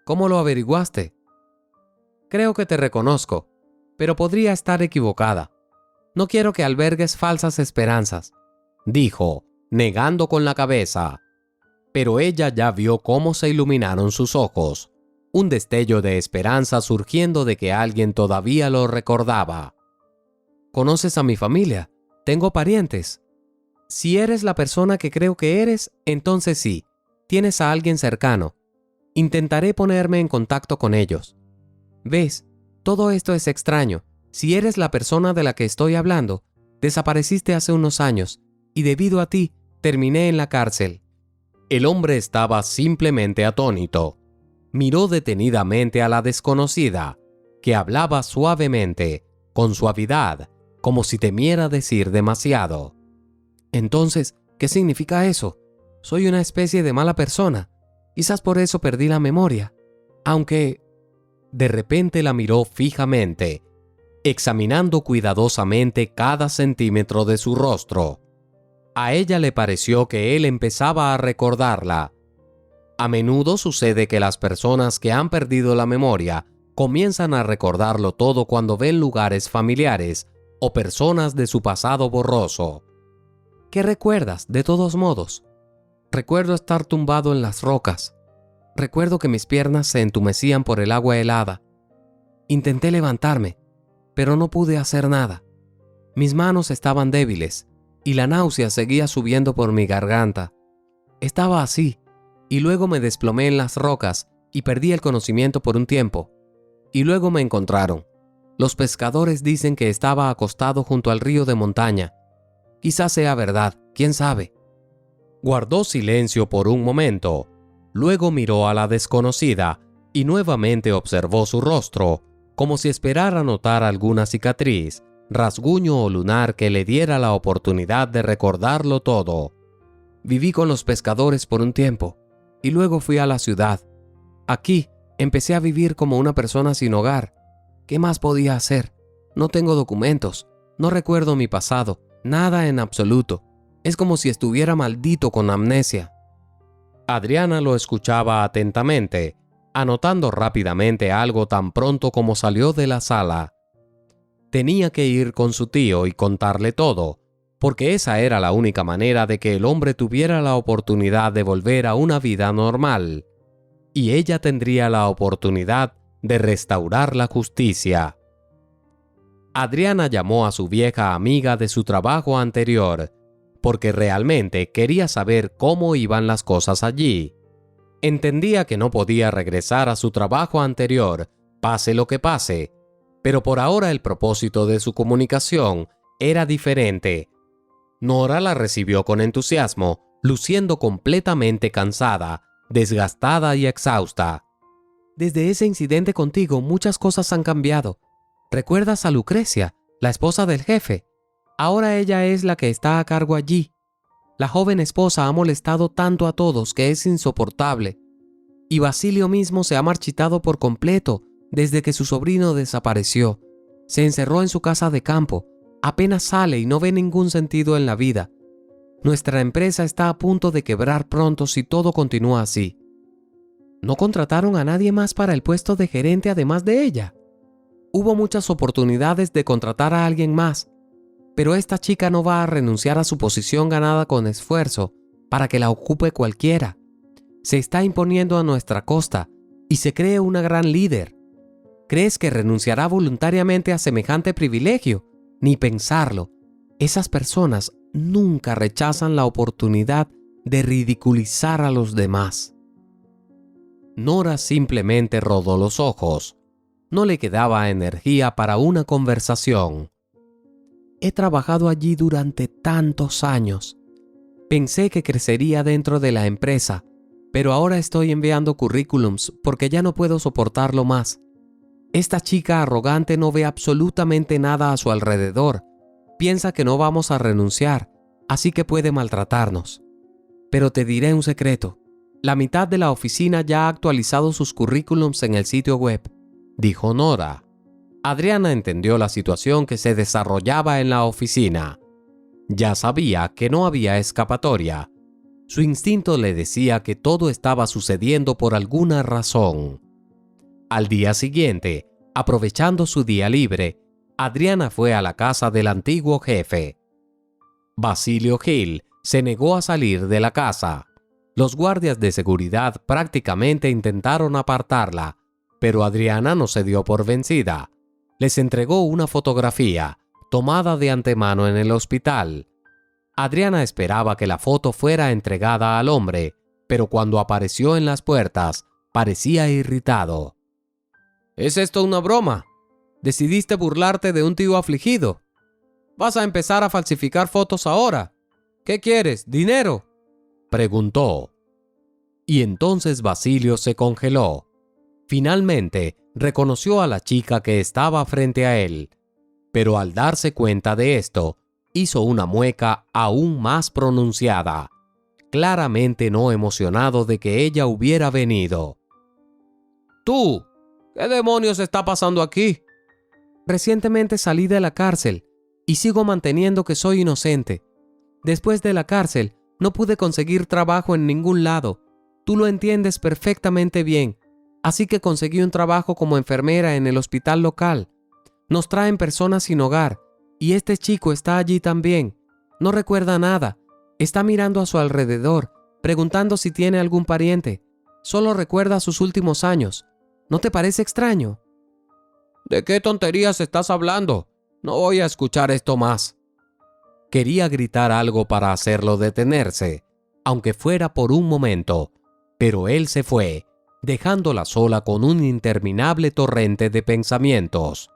Speaker 3: ¿Cómo lo averiguaste? Creo que te reconozco, pero podría estar equivocada. No quiero que albergues falsas esperanzas,
Speaker 2: dijo, negando con la cabeza. Pero ella ya vio cómo se iluminaron sus ojos, un destello de esperanza surgiendo de que alguien todavía lo recordaba.
Speaker 3: ¿Conoces a mi familia? Tengo parientes. Si eres la persona que creo que eres, entonces sí, tienes a alguien cercano. Intentaré ponerme en contacto con ellos. ¿Ves? Todo esto es extraño. Si eres la persona de la que estoy hablando, desapareciste hace unos años, y debido a ti, terminé en la cárcel.
Speaker 2: El hombre estaba simplemente atónito. Miró detenidamente a la desconocida, que hablaba suavemente, con suavidad, como si temiera decir demasiado.
Speaker 3: Entonces, ¿qué significa eso? Soy una especie de mala persona. Quizás por eso perdí la memoria. Aunque...
Speaker 2: De repente la miró fijamente, examinando cuidadosamente cada centímetro de su rostro. A ella le pareció que él empezaba a recordarla. A menudo sucede que las personas que han perdido la memoria comienzan a recordarlo todo cuando ven lugares familiares o personas de su pasado borroso.
Speaker 3: ¿Qué recuerdas, de todos modos? Recuerdo estar tumbado en las rocas. Recuerdo que mis piernas se entumecían por el agua helada. Intenté levantarme, pero no pude hacer nada. Mis manos estaban débiles y la náusea seguía subiendo por mi garganta. Estaba así, y luego me desplomé en las rocas y perdí el conocimiento por un tiempo. Y luego me encontraron. Los pescadores dicen que estaba acostado junto al río de montaña. Quizás sea verdad, quién sabe.
Speaker 2: Guardó silencio por un momento. Luego miró a la desconocida y nuevamente observó su rostro, como si esperara notar alguna cicatriz, rasguño o lunar que le diera la oportunidad de recordarlo todo.
Speaker 3: Viví con los pescadores por un tiempo, y luego fui a la ciudad. Aquí empecé a vivir como una persona sin hogar. ¿Qué más podía hacer? No tengo documentos, no recuerdo mi pasado, nada en absoluto. Es como si estuviera maldito con amnesia.
Speaker 2: Adriana lo escuchaba atentamente, anotando rápidamente algo tan pronto como salió de la sala. Tenía que ir con su tío y contarle todo, porque esa era la única manera de que el hombre tuviera la oportunidad de volver a una vida normal, y ella tendría la oportunidad de restaurar la justicia. Adriana llamó a su vieja amiga de su trabajo anterior, porque realmente quería saber cómo iban las cosas allí. Entendía que no podía regresar a su trabajo anterior, pase lo que pase, pero por ahora el propósito de su comunicación era diferente. Nora la recibió con entusiasmo, luciendo completamente cansada, desgastada y exhausta.
Speaker 3: Desde ese incidente contigo, muchas cosas han cambiado. ¿Recuerdas a Lucrecia, la esposa del jefe? Ahora ella es la que está a cargo allí. La joven esposa ha molestado tanto a todos que es insoportable. Y Basilio mismo se ha marchitado por completo desde que su sobrino desapareció. Se encerró en su casa de campo. Apenas sale y no ve ningún sentido en la vida. Nuestra empresa está a punto de quebrar pronto si todo continúa así. ¿No contrataron a nadie más para el puesto de gerente además de ella? Hubo muchas oportunidades de contratar a alguien más, pero esta chica no va a renunciar a su posición ganada con esfuerzo para que la ocupe cualquiera. Se está imponiendo a nuestra costa y se cree una gran líder. ¿Crees que renunciará voluntariamente a semejante privilegio? Ni pensarlo. Esas personas nunca rechazan la oportunidad de ridiculizar a los demás.
Speaker 2: Nora simplemente rodó los ojos. No le quedaba energía para una conversación.
Speaker 3: He trabajado allí durante tantos años. Pensé que crecería dentro de la empresa, pero ahora estoy enviando currículums porque ya no puedo soportarlo más. Esta chica arrogante no ve absolutamente nada a su alrededor. Piensa que no vamos a renunciar, así que puede maltratarnos. Pero te diré un secreto. La mitad de la oficina ya ha actualizado sus currículums en el sitio web,
Speaker 2: dijo Nora. Adriana entendió la situación que se desarrollaba en la oficina. Ya sabía que no había escapatoria. Su instinto le decía que todo estaba sucediendo por alguna razón. Al día siguiente, aprovechando su día libre, Adriana fue a la casa del antiguo jefe. Basilio Gil se negó a salir de la casa. Los guardias de seguridad prácticamente intentaron apartarla, pero Adriana no se dio por vencida. Les entregó una fotografía, tomada de antemano en el hospital. Adriana esperaba que la foto fuera entregada al hombre, pero cuando apareció en las puertas, parecía irritado.
Speaker 3: ¿Es esto una broma? ¿Decidiste burlarte de un tío afligido? ¿Vas a empezar a falsificar fotos ahora? ¿Qué quieres? ¿Dinero?,
Speaker 2: preguntó. Y entonces Basilio se congeló. Finalmente, reconoció a la chica que estaba frente a él, pero al darse cuenta de esto, hizo una mueca aún más pronunciada, claramente no emocionado de que ella hubiera venido.
Speaker 3: ¡Tú! ¿Qué demonios está pasando aquí? Recientemente salí de la cárcel y sigo manteniendo que soy inocente. Después de la cárcel, no pude conseguir trabajo en ningún lado. Tú lo entiendes perfectamente bien. Así que conseguí un trabajo como enfermera en el hospital local. Nos traen personas sin hogar, y este chico está allí también. No recuerda nada. Está mirando a su alrededor, preguntando si tiene algún pariente. Solo recuerda sus últimos años. ¿No te parece extraño? ¿De qué tonterías estás hablando? No voy a escuchar esto más.
Speaker 2: Quería gritar algo para hacerlo detenerse, aunque fuera por un momento, pero él se fue, dejándola sola con un interminable torrente de pensamientos.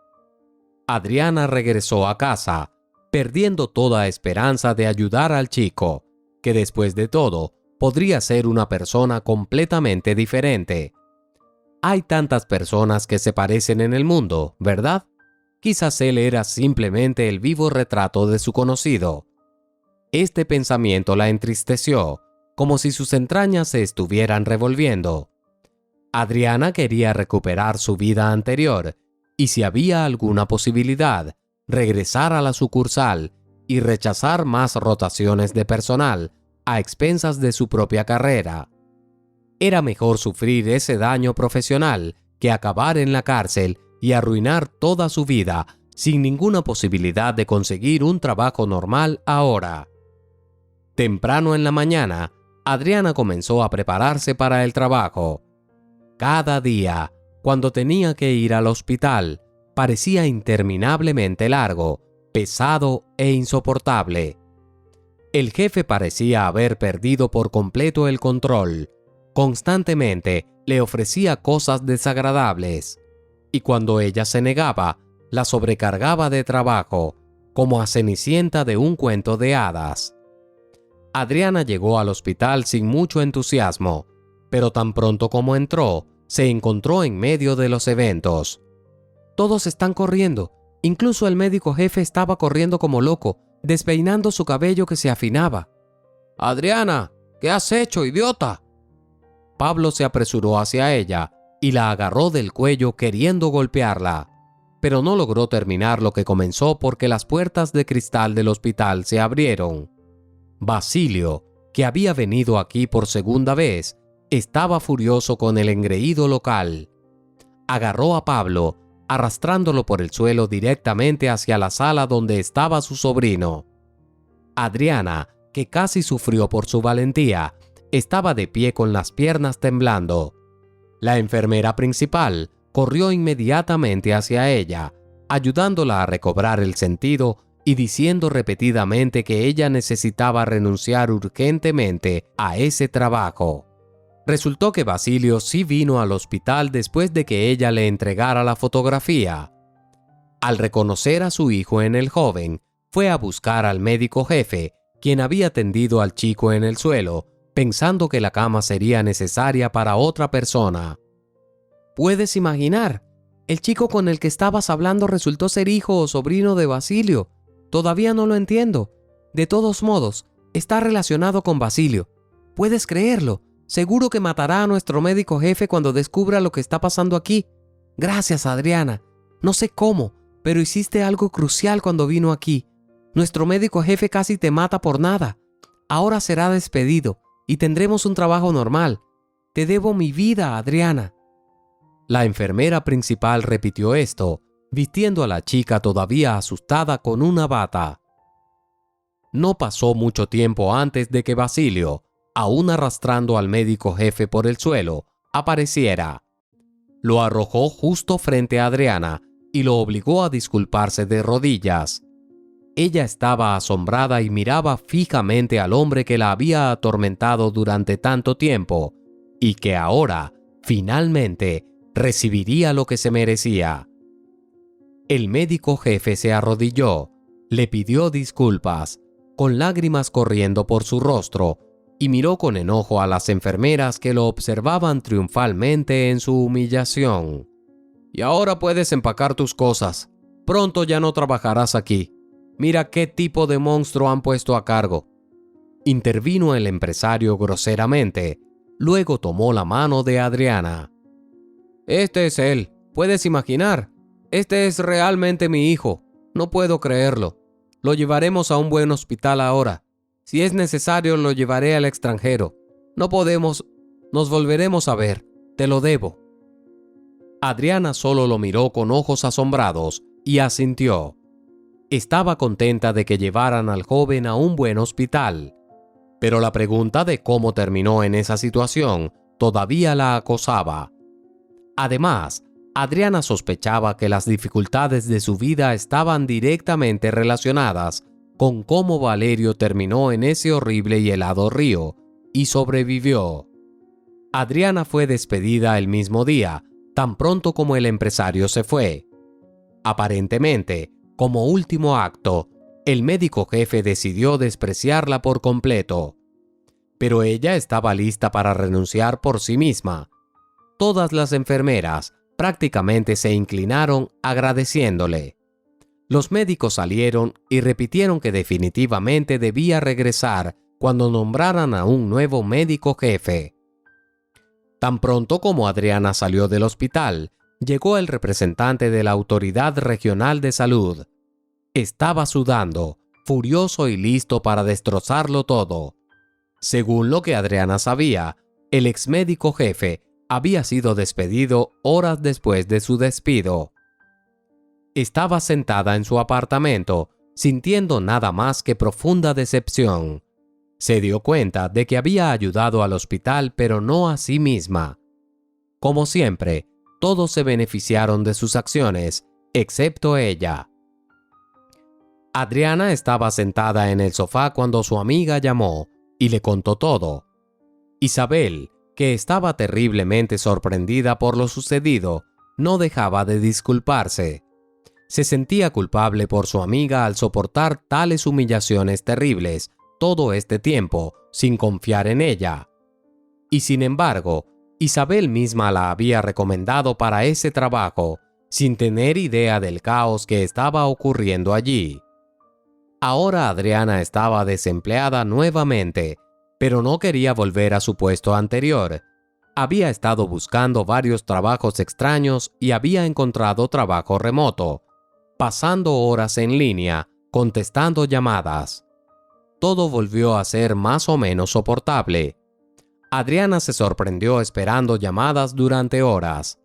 Speaker 2: Adriana regresó a casa, perdiendo toda esperanza de ayudar al chico, que después de todo podría ser una persona completamente diferente. Hay tantas personas que se parecen en el mundo, ¿verdad? Quizás él era simplemente el vivo retrato de su conocido. Este pensamiento la entristeció, como si sus entrañas se estuvieran revolviendo. Adriana quería recuperar su vida anterior, y si había alguna posibilidad, regresar a la sucursal y rechazar más rotaciones de personal a expensas de su propia carrera. Era mejor sufrir ese daño profesional que acabar en la cárcel y arruinar toda su vida sin ninguna posibilidad de conseguir un trabajo normal ahora. Temprano en la mañana, Adriana comenzó a prepararse para el trabajo. Cada día, cuando tenía que ir al hospital, parecía interminablemente largo, pesado e insoportable. El jefe parecía haber perdido por completo el control. Constantemente le ofrecía cosas desagradables, y cuando ella se negaba, la sobrecargaba de trabajo, como a Cenicienta de un cuento de hadas. Adriana llegó al hospital sin mucho entusiasmo, pero tan pronto como entró, se encontró en medio de los eventos. Todos están corriendo, incluso el médico jefe estaba corriendo como loco, despeinando su cabello que se afinaba. «Adriana, ¿qué has hecho, idiota?». Pablo se apresuró hacia ella y la agarró del cuello queriendo golpearla, pero no logró terminar lo que comenzó porque las puertas de cristal del hospital se abrieron. Basilio, que había venido aquí por segunda vez, estaba furioso con el engreído local. Agarró a Pablo, arrastrándolo por el suelo directamente hacia la sala donde estaba su sobrino. Adriana, que casi sufrió por su valentía, estaba de pie con las piernas temblando. La enfermera principal corrió inmediatamente hacia ella, ayudándola a recobrar el sentido y diciendo repetidamente que ella necesitaba renunciar urgentemente a ese trabajo. Resultó que Basilio sí vino al hospital después de que ella le entregara la fotografía. Al reconocer a su hijo en el joven, fue a buscar al médico jefe, quien había tendido al chico en el suelo, pensando que la cama sería necesaria para otra persona. ¿Puedes imaginar? El chico con el que estabas hablando resultó ser hijo o sobrino de Basilio. Todavía no lo entiendo. De todos modos, está relacionado con Basilio. ¿Puedes creerlo? Seguro que matará a nuestro médico jefe cuando descubra lo que está pasando aquí. Gracias, Adriana. No sé cómo, pero hiciste algo crucial cuando vino aquí.
Speaker 3: Nuestro médico jefe casi te mata por nada. Ahora será despedido y tendremos un trabajo normal. Te debo mi vida, Adriana. La enfermera principal repitió esto, vistiendo a la chica todavía asustada con una bata. No pasó mucho tiempo antes de que Basilio, aún arrastrando al médico jefe por el suelo, apareciera. Lo arrojó justo frente a Adriana y lo obligó a disculparse de rodillas. Ella estaba asombrada y miraba fijamente al hombre que la había atormentado durante tanto tiempo y que ahora, finalmente, recibiría lo que se merecía. El médico jefe se arrodilló, le pidió disculpas, con lágrimas corriendo por su rostro, y miró con enojo a las enfermeras que lo observaban triunfalmente en su humillación. «Y ahora puedes empacar tus cosas. Pronto ya no trabajarás aquí. Mira qué tipo de monstruo han puesto a cargo». Intervino el empresario groseramente. Luego tomó la mano de Adriana. «Este es él. ¿Puedes imaginar? Este es realmente mi hijo. No puedo creerlo. Lo llevaremos a un buen hospital ahora. Si es necesario, lo llevaré al extranjero. No podemos. Nos volveremos a ver. Te lo debo». Adriana solo lo miró con ojos asombrados y asintió. Estaba contenta de que llevaran al joven a un buen hospital. Pero la pregunta de cómo terminó en esa situación todavía la acosaba. Además, Adriana sospechaba que las dificultades de su vida estaban directamente relacionadas con cómo Valerio terminó en ese horrible y helado río y sobrevivió. Adriana fue despedida el mismo día, tan pronto como el empresario se fue. Aparentemente, como último acto, el médico jefe decidió despreciarla por completo. Pero ella estaba lista para renunciar por sí misma. Todas las enfermeras prácticamente se inclinaron agradeciéndole. Los médicos salieron y repitieron que definitivamente debía regresar cuando nombraran a un nuevo médico jefe. Tan pronto como Adriana salió del hospital, llegó el representante de la Autoridad Regional de Salud. Estaba sudando, furioso y listo para destrozarlo todo. Según lo que Adriana sabía, el exmédico jefe había sido despedido horas después de su despido. Estaba sentada en su apartamento, sintiendo nada más que profunda decepción. Se dio cuenta de que había ayudado al hospital, pero no a sí misma. Como siempre, todos se beneficiaron de sus acciones, excepto ella. Adriana estaba sentada en el sofá cuando su amiga llamó y le contó todo. Isabel, que estaba terriblemente sorprendida por lo sucedido, no dejaba de disculparse. Se sentía culpable por su amiga al soportar tales humillaciones terribles todo este tiempo sin confiar en ella. Y sin embargo, Isabel misma la había recomendado para ese trabajo, sin tener idea del caos que estaba ocurriendo allí. Ahora Adriana estaba desempleada nuevamente, pero no quería volver a su puesto anterior. Había estado buscando varios trabajos extraños y había encontrado trabajo remoto, pasando horas en línea, contestando llamadas. Todo volvió a ser más o menos soportable. Adriana se sorprendió esperando llamadas durante horas.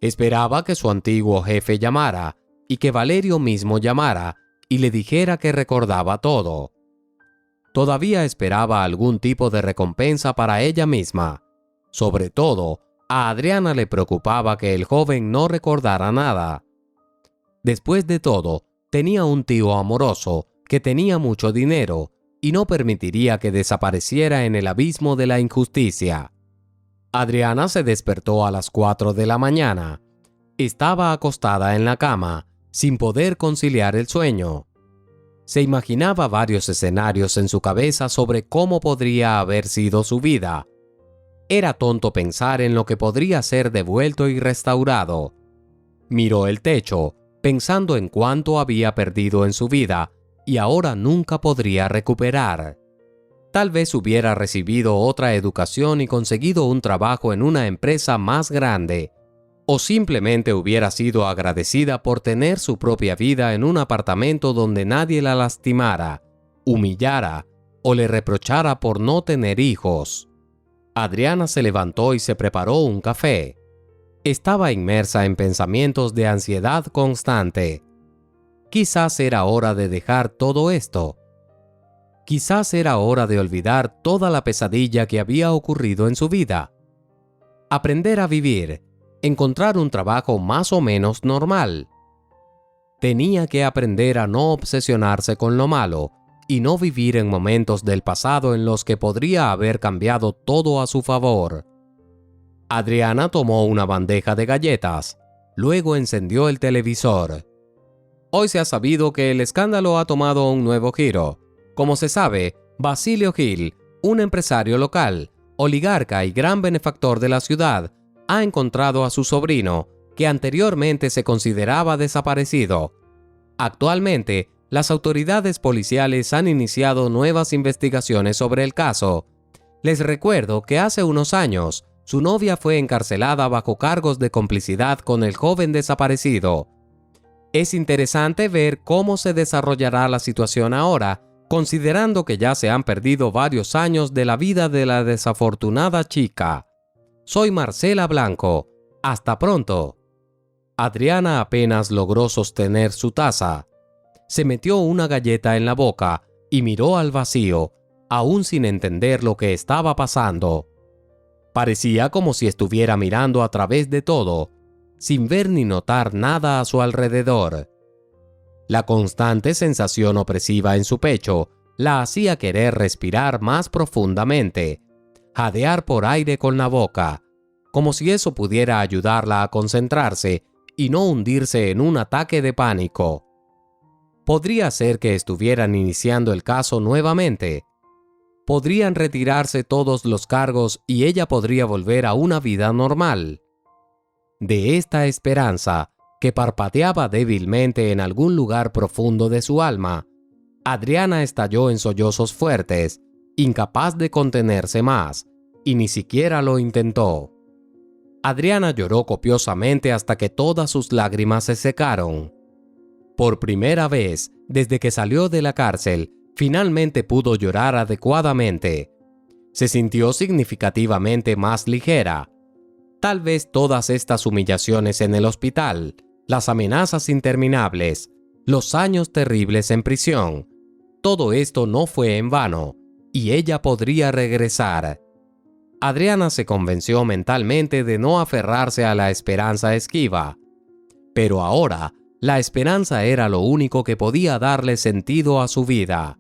Speaker 3: Esperaba que su antiguo jefe llamara y que Valerio mismo llamara y le dijera que recordaba todo. Todavía esperaba algún tipo de recompensa para ella misma. Sobre todo, a Adriana le preocupaba que el joven no recordara nada. Después de todo, tenía un tío amoroso que tenía mucho dinero y no permitiría que desapareciera en el abismo de la injusticia. Adriana se despertó a las 4 de la mañana. Estaba acostada en la cama, sin poder conciliar el sueño. Se imaginaba varios escenarios en su cabeza sobre cómo podría haber sido su vida. Era tonto pensar en lo que podría ser devuelto y restaurado. Miró el techo, pensando en cuánto había perdido en su vida y ahora nunca podría recuperar. Tal vez hubiera recibido otra educación y conseguido un trabajo en una empresa más grande, o simplemente hubiera sido agradecida por tener su propia vida en un apartamento donde nadie la lastimara, humillara o le reprochara por no tener hijos. Adriana se levantó y se preparó un café. Estaba inmersa en pensamientos de ansiedad constante. Quizás era hora de dejar todo esto. Quizás era hora de olvidar toda la pesadilla que había ocurrido en su vida. Aprender a vivir, encontrar un trabajo más o menos normal. Tenía que aprender a no obsesionarse con lo malo y no vivir en momentos del pasado en los que podría haber cambiado todo a su favor. Adriana tomó una bandeja de galletas, luego encendió el televisor. Hoy se ha sabido que el escándalo ha tomado un nuevo giro. Como se sabe, Basilio Gil, un empresario local, oligarca y gran benefactor de la ciudad, ha encontrado a su sobrino, que anteriormente se consideraba desaparecido. Actualmente, las autoridades policiales han iniciado nuevas investigaciones sobre el caso. Les recuerdo que hace unos años, su novia fue encarcelada bajo cargos de complicidad con el joven desaparecido. Es interesante ver cómo se desarrollará la situación ahora, considerando que ya se han perdido varios años de la vida de la desafortunada chica. Soy Marcela Blanco. Hasta pronto. Adriana apenas logró sostener su taza. Se metió una galleta en la boca y miró al vacío, aún sin entender lo que estaba pasando. Parecía como si estuviera mirando a través de todo, sin ver ni notar nada a su alrededor. La constante sensación opresiva en su pecho la hacía querer respirar más profundamente, jadear por aire con la boca, como si eso pudiera ayudarla a concentrarse y no hundirse en un ataque de pánico. Podría ser que estuvieran iniciando el caso nuevamente. Podrían retirarse todos los cargos y ella podría volver a una vida normal. De esta esperanza, que parpadeaba débilmente en algún lugar profundo de su alma, Adriana estalló en sollozos fuertes, incapaz de contenerse más, y ni siquiera lo intentó. Adriana lloró copiosamente hasta que todas sus lágrimas se secaron. Por primera vez, desde que salió de la cárcel, finalmente pudo llorar adecuadamente. Se sintió significativamente más ligera. Tal vez todas estas humillaciones en el hospital, las amenazas interminables, los años terribles en prisión, todo esto no fue en vano, y ella podría regresar. Adriana se convenció mentalmente de no aferrarse a la esperanza esquiva. Pero ahora, la esperanza era lo único que podía darle sentido a su vida.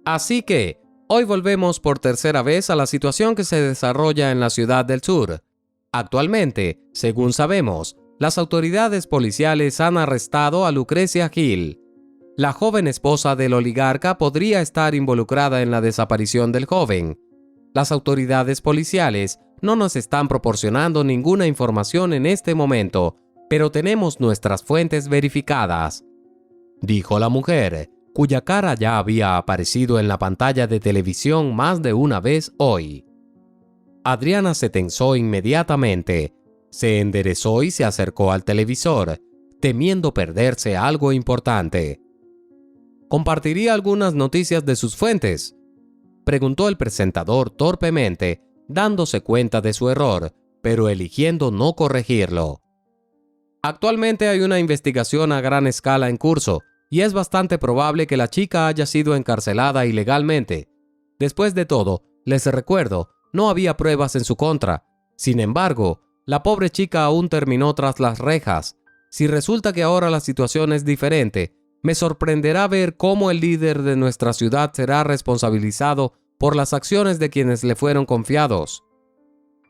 Speaker 3: Así que, hoy volvemos por tercera vez a la situación que se desarrolla en la ciudad del sur. Actualmente, según sabemos, las autoridades policiales han arrestado a Lucrecia Gil. La joven esposa del oligarca podría estar involucrada en la desaparición del joven. Las autoridades policiales no nos están proporcionando ninguna información en este momento, pero tenemos nuestras fuentes verificadas, dijo la mujer, cuya cara ya había aparecido en la pantalla de televisión más de una vez hoy. Adriana se tensó inmediatamente, se enderezó y se acercó al televisor, temiendo perderse algo importante. ¿Compartiría algunas noticias de sus fuentes?, preguntó el presentador torpemente, dándose cuenta de su error, pero eligiendo no corregirlo. Actualmente hay una investigación a gran escala en curso, y es bastante probable que la chica haya sido encarcelada ilegalmente. Después de todo, les recuerdo, no había pruebas en su contra. Sin embargo, la pobre chica aún terminó tras las rejas. Si resulta que ahora la situación es diferente, me sorprenderá ver cómo el líder de nuestra ciudad será responsabilizado por las acciones de quienes le fueron confiados.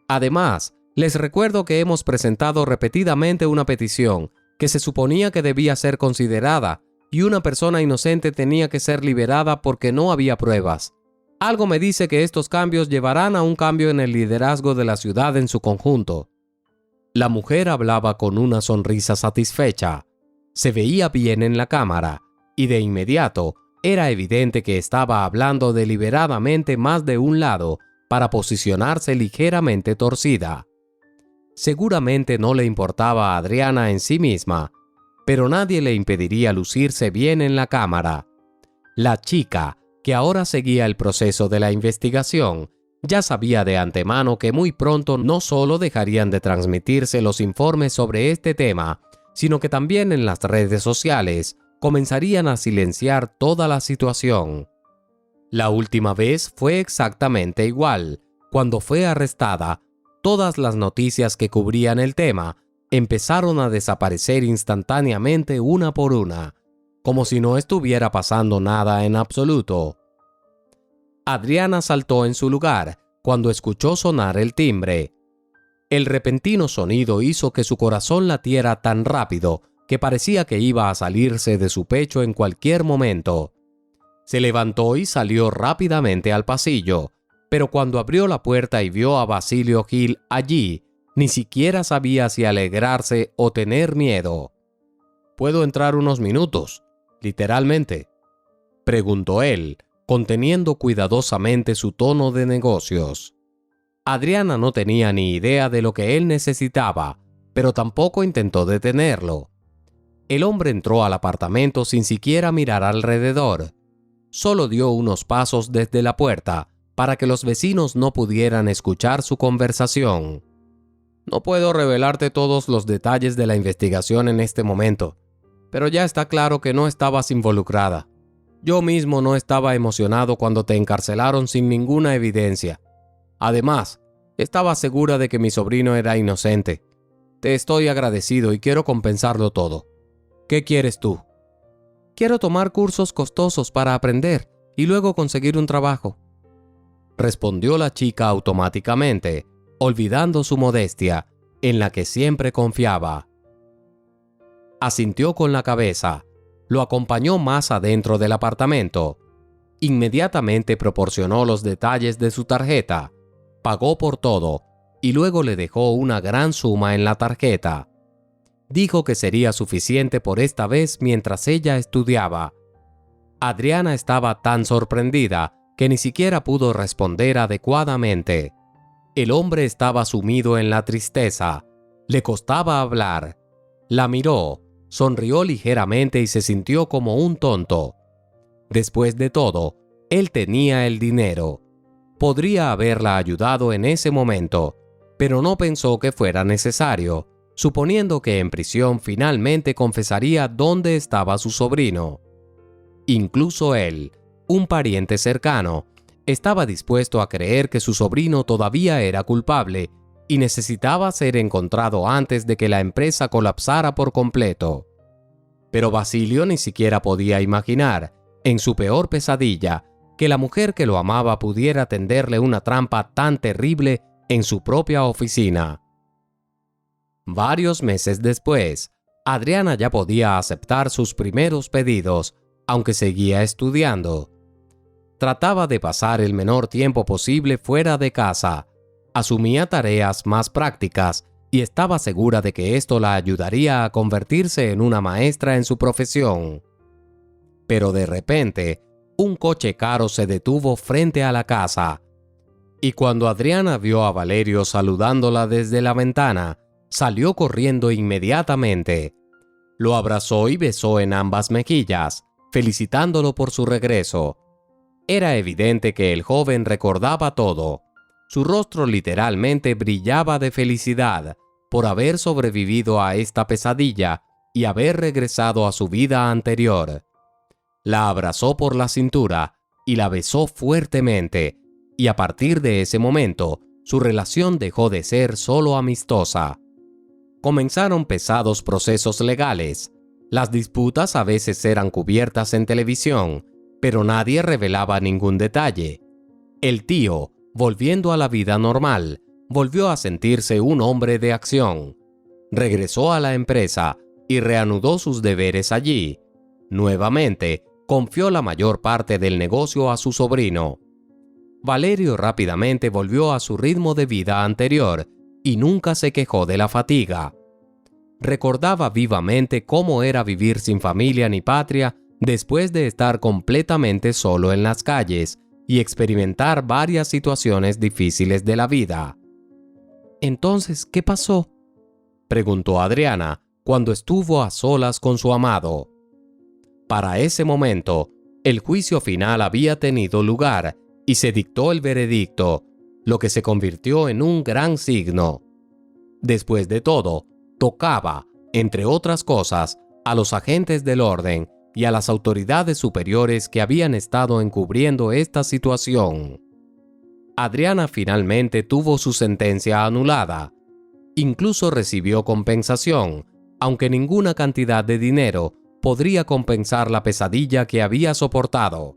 Speaker 3: Además, les recuerdo que hemos presentado repetidamente una petición que se suponía que debía ser considerada y una persona inocente tenía que ser liberada porque no había pruebas. Algo me dice que estos cambios llevarán a un cambio en el liderazgo de la ciudad en su conjunto. La mujer hablaba con una sonrisa satisfecha. Se veía bien en la cámara, y de inmediato era evidente que estaba hablando deliberadamente más de un lado para posicionarse ligeramente torcida. Seguramente no le importaba a Adriana en sí misma, pero nadie le impediría lucirse bien en la cámara. La chica, que ahora seguía el proceso de la investigación, ya sabía de antemano que muy pronto no solo dejarían de transmitirse los informes sobre este tema, sino que también en las redes sociales comenzarían a silenciar toda la situación. La última vez fue exactamente igual. Cuando fue arrestada, todas las noticias que cubrían el tema empezaron a desaparecer instantáneamente una por una, como si no estuviera pasando nada en absoluto. Adriana saltó en su lugar cuando escuchó sonar el timbre. El repentino sonido hizo que su corazón latiera tan rápido que parecía que iba a salirse de su pecho en cualquier momento. Se levantó y salió rápidamente al pasillo, pero cuando abrió la puerta y vio a Basilio Gil allí, ni siquiera sabía si alegrarse o tener miedo. «¿Puedo entrar unos minutos? Literalmente», preguntó él, conteniendo cuidadosamente su tono de negocios. Adriana no tenía ni idea de lo que él necesitaba, pero tampoco intentó detenerlo. El hombre entró al apartamento sin siquiera mirar alrededor. Solo dio unos pasos desde la puerta para que los vecinos no pudieran escuchar su conversación. «No puedo revelarte todos los detalles de la investigación en este momento, pero ya está claro que no estabas involucrada. Yo mismo no estaba emocionado cuando te encarcelaron sin ninguna evidencia. Además, estaba segura de que mi sobrino era inocente. Te estoy agradecido y quiero compensarlo todo. ¿Qué quieres tú?» «Quiero tomar cursos costosos para aprender y luego conseguir un trabajo», respondió la chica automáticamente, olvidando su modestia, en la que siempre confiaba. Asintió con la cabeza. Lo acompañó más adentro del apartamento. Inmediatamente proporcionó los detalles de su tarjeta, pagó por todo y luego le dejó una gran suma en la tarjeta. Dijo que sería suficiente por esta vez mientras ella estudiaba. Adriana estaba tan sorprendida que ni siquiera pudo responder adecuadamente. El hombre estaba sumido en la tristeza. Le costaba hablar. La miró, sonrió ligeramente y se sintió como un tonto. Después de todo, él tenía el dinero. Podría haberla ayudado en ese momento, pero no pensó que fuera necesario, suponiendo que en prisión finalmente confesaría dónde estaba su sobrino. Incluso él, un pariente cercano, estaba dispuesto a creer que su sobrino todavía era culpable y necesitaba ser encontrado antes de que la empresa colapsara por completo. Pero Basilio ni siquiera podía imaginar, en su peor pesadilla, que la mujer que lo amaba pudiera tenderle una trampa tan terrible en su propia oficina. Varios meses después, Adriana ya podía aceptar sus primeros pedidos, aunque seguía estudiando. Trataba de pasar el menor tiempo posible fuera de casa, asumía tareas más prácticas y estaba segura de que esto la ayudaría a convertirse en una maestra en su profesión. Pero de repente, un coche caro se detuvo frente a la casa, y cuando Adriana vio a Valerio saludándola desde la ventana, salió corriendo inmediatamente. Lo abrazó y besó en ambas mejillas, felicitándolo por su regreso. Era evidente que el joven recordaba todo. Su rostro literalmente brillaba de felicidad por haber sobrevivido a esta pesadilla y haber regresado a su vida anterior. La abrazó por la cintura y la besó fuertemente, y a partir de ese momento, su relación dejó de ser solo amistosa. Comenzaron pesados procesos legales. Las disputas a veces eran cubiertas en televisión, pero nadie revelaba ningún detalle. El tío, volviendo a la vida normal, volvió a sentirse un hombre de acción. Regresó a la empresa y reanudó sus deberes allí. Nuevamente, confió la mayor parte del negocio a su sobrino. Valerio rápidamente volvió a su ritmo de vida anterior y nunca se quejó de la fatiga. Recordaba vivamente cómo era vivir sin familia ni patria después de estar completamente solo en las calles y experimentar varias situaciones difíciles de la vida. Entonces, ¿qué pasó?
Speaker 2: Preguntó Adriana cuando estuvo a solas con su amado. Para ese momento, el juicio final había tenido lugar y se dictó el veredicto, lo que se convirtió en un gran signo. Después de todo, tocaba, entre otras cosas, a los agentes del orden y a las autoridades superiores que habían estado encubriendo esta situación. Adriana finalmente tuvo su sentencia anulada. Incluso recibió compensación, aunque ninguna cantidad de dinero podría compensar la pesadilla que había soportado.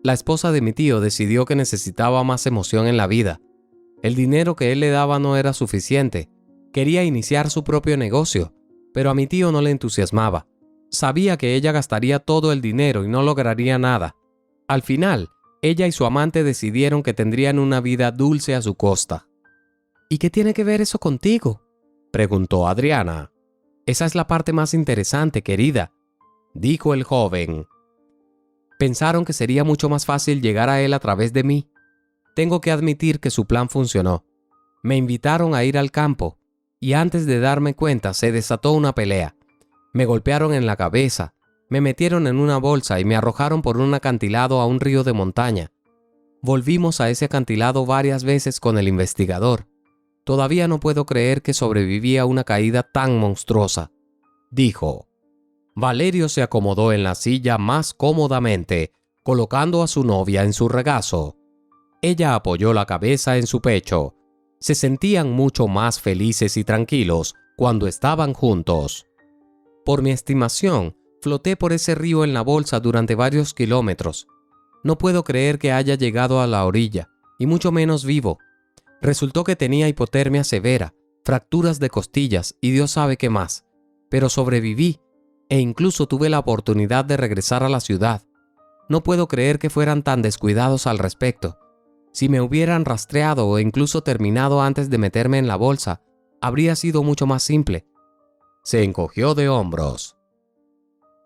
Speaker 2: La esposa de mi tío decidió que necesitaba más emoción en la vida. El dinero que él le daba no era suficiente. Quería iniciar su propio negocio, pero a mi tío no le entusiasmaba. Sabía que ella gastaría todo el dinero y no lograría nada. Al final, ella y su amante decidieron que tendrían una vida dulce a su costa.
Speaker 3: ¿Y qué tiene que ver eso contigo?,
Speaker 2: preguntó Adriana.
Speaker 3: Esa es la parte más interesante, querida,
Speaker 2: dijo el joven.
Speaker 3: Pensaron que sería mucho más fácil llegar a él a través de mí. Tengo que admitir que su plan funcionó. Me invitaron a ir al campo, y antes de darme cuenta se desató una pelea. Me golpearon en la cabeza, me metieron en una bolsa y me arrojaron por un acantilado a un río de montaña. Volvimos a ese acantilado varias veces con el investigador. Todavía no puedo creer que sobreviví a una caída tan monstruosa,
Speaker 2: dijo. Valerio se acomodó en la silla más cómodamente, colocando a su novia en su regazo. Ella apoyó la cabeza en su pecho. Se sentían mucho más felices y tranquilos cuando estaban juntos.
Speaker 3: Por mi estimación, floté por ese río en la bolsa durante varios kilómetros. No puedo creer que haya llegado a la orilla, y mucho menos vivo. Resultó que tenía hipotermia severa, fracturas de costillas y Dios sabe qué más. Pero sobreviví, e incluso tuve la oportunidad de regresar a la ciudad. No puedo creer que fueran tan descuidados al respecto. Si me hubieran rastreado o incluso terminado antes de meterme en la bolsa, habría sido mucho más simple.
Speaker 2: Se encogió de hombros.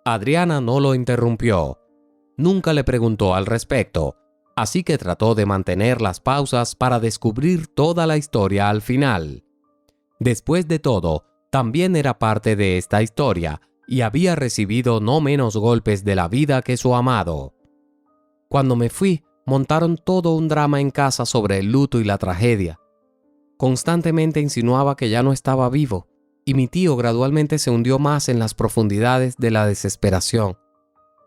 Speaker 2: Adriana no lo interrumpió. Nunca le preguntó al respecto, así que trató de mantener las pausas para descubrir toda la historia al final. Después de todo, también era parte de esta historia y había recibido no menos golpes de la vida que su amado.
Speaker 3: Cuando me fui, montaron todo un drama en casa sobre el luto y la tragedia. Constantemente insinuaba que ya no estaba vivo, y mi tío gradualmente se hundió más en las profundidades de la desesperación.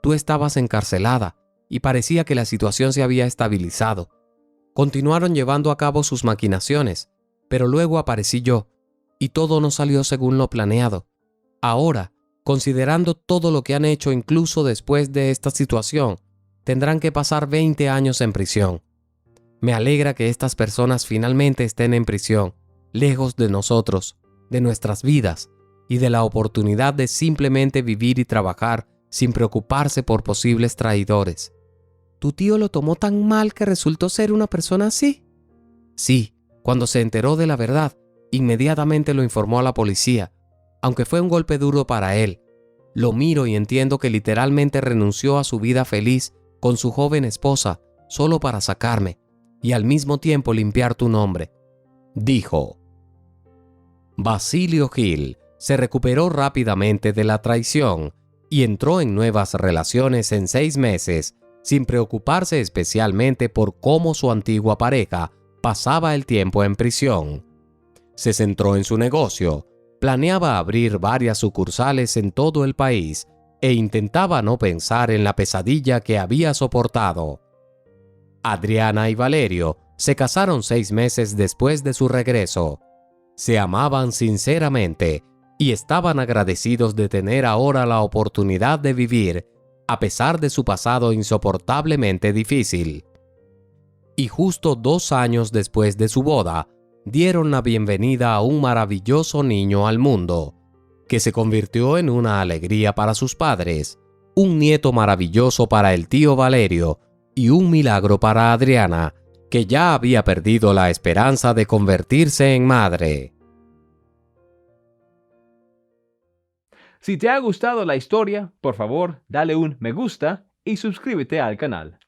Speaker 3: Tú estabas encarcelada, y parecía que la situación se había estabilizado. Continuaron llevando a cabo sus maquinaciones, pero luego aparecí yo, y todo no salió según lo planeado. Ahora, considerando todo lo que han hecho incluso después de esta situación, tendrán que pasar 20 años en prisión. Me alegra que estas personas finalmente estén en prisión, lejos de nosotros, de nuestras vidas y de la oportunidad de simplemente vivir y trabajar sin preocuparse por posibles traidores. ¿Tu tío lo tomó tan mal que resultó ser una persona así? Sí, cuando se enteró de la verdad, inmediatamente lo informó a la policía, aunque fue un golpe duro para él. Lo miro y entiendo que literalmente renunció a su vida feliz con su joven esposa solo para sacarme y al mismo tiempo limpiar tu nombre,
Speaker 2: dijo. Basilio Gil se recuperó rápidamente de la traición y entró en nuevas relaciones en 6 meses, sin preocuparse especialmente por cómo su antigua pareja pasaba el tiempo en prisión. Se centró en su negocio, planeaba abrir varias sucursales en todo el país e intentaba no pensar en la pesadilla que había soportado. Adriana y Valerio se casaron 6 meses después de su regreso. Se amaban sinceramente y estaban agradecidos de tener ahora la oportunidad de vivir a pesar de su pasado insoportablemente difícil. Y justo 2 años después de su boda, dieron la bienvenida a un maravilloso niño al mundo, que se convirtió en una alegría para sus padres, un nieto maravilloso para el tío Valerio y un milagro para Adriana, que ya había perdido la esperanza de convertirse en madre.
Speaker 1: Si te ha gustado la historia, por favor, dale un me gusta y suscríbete al canal.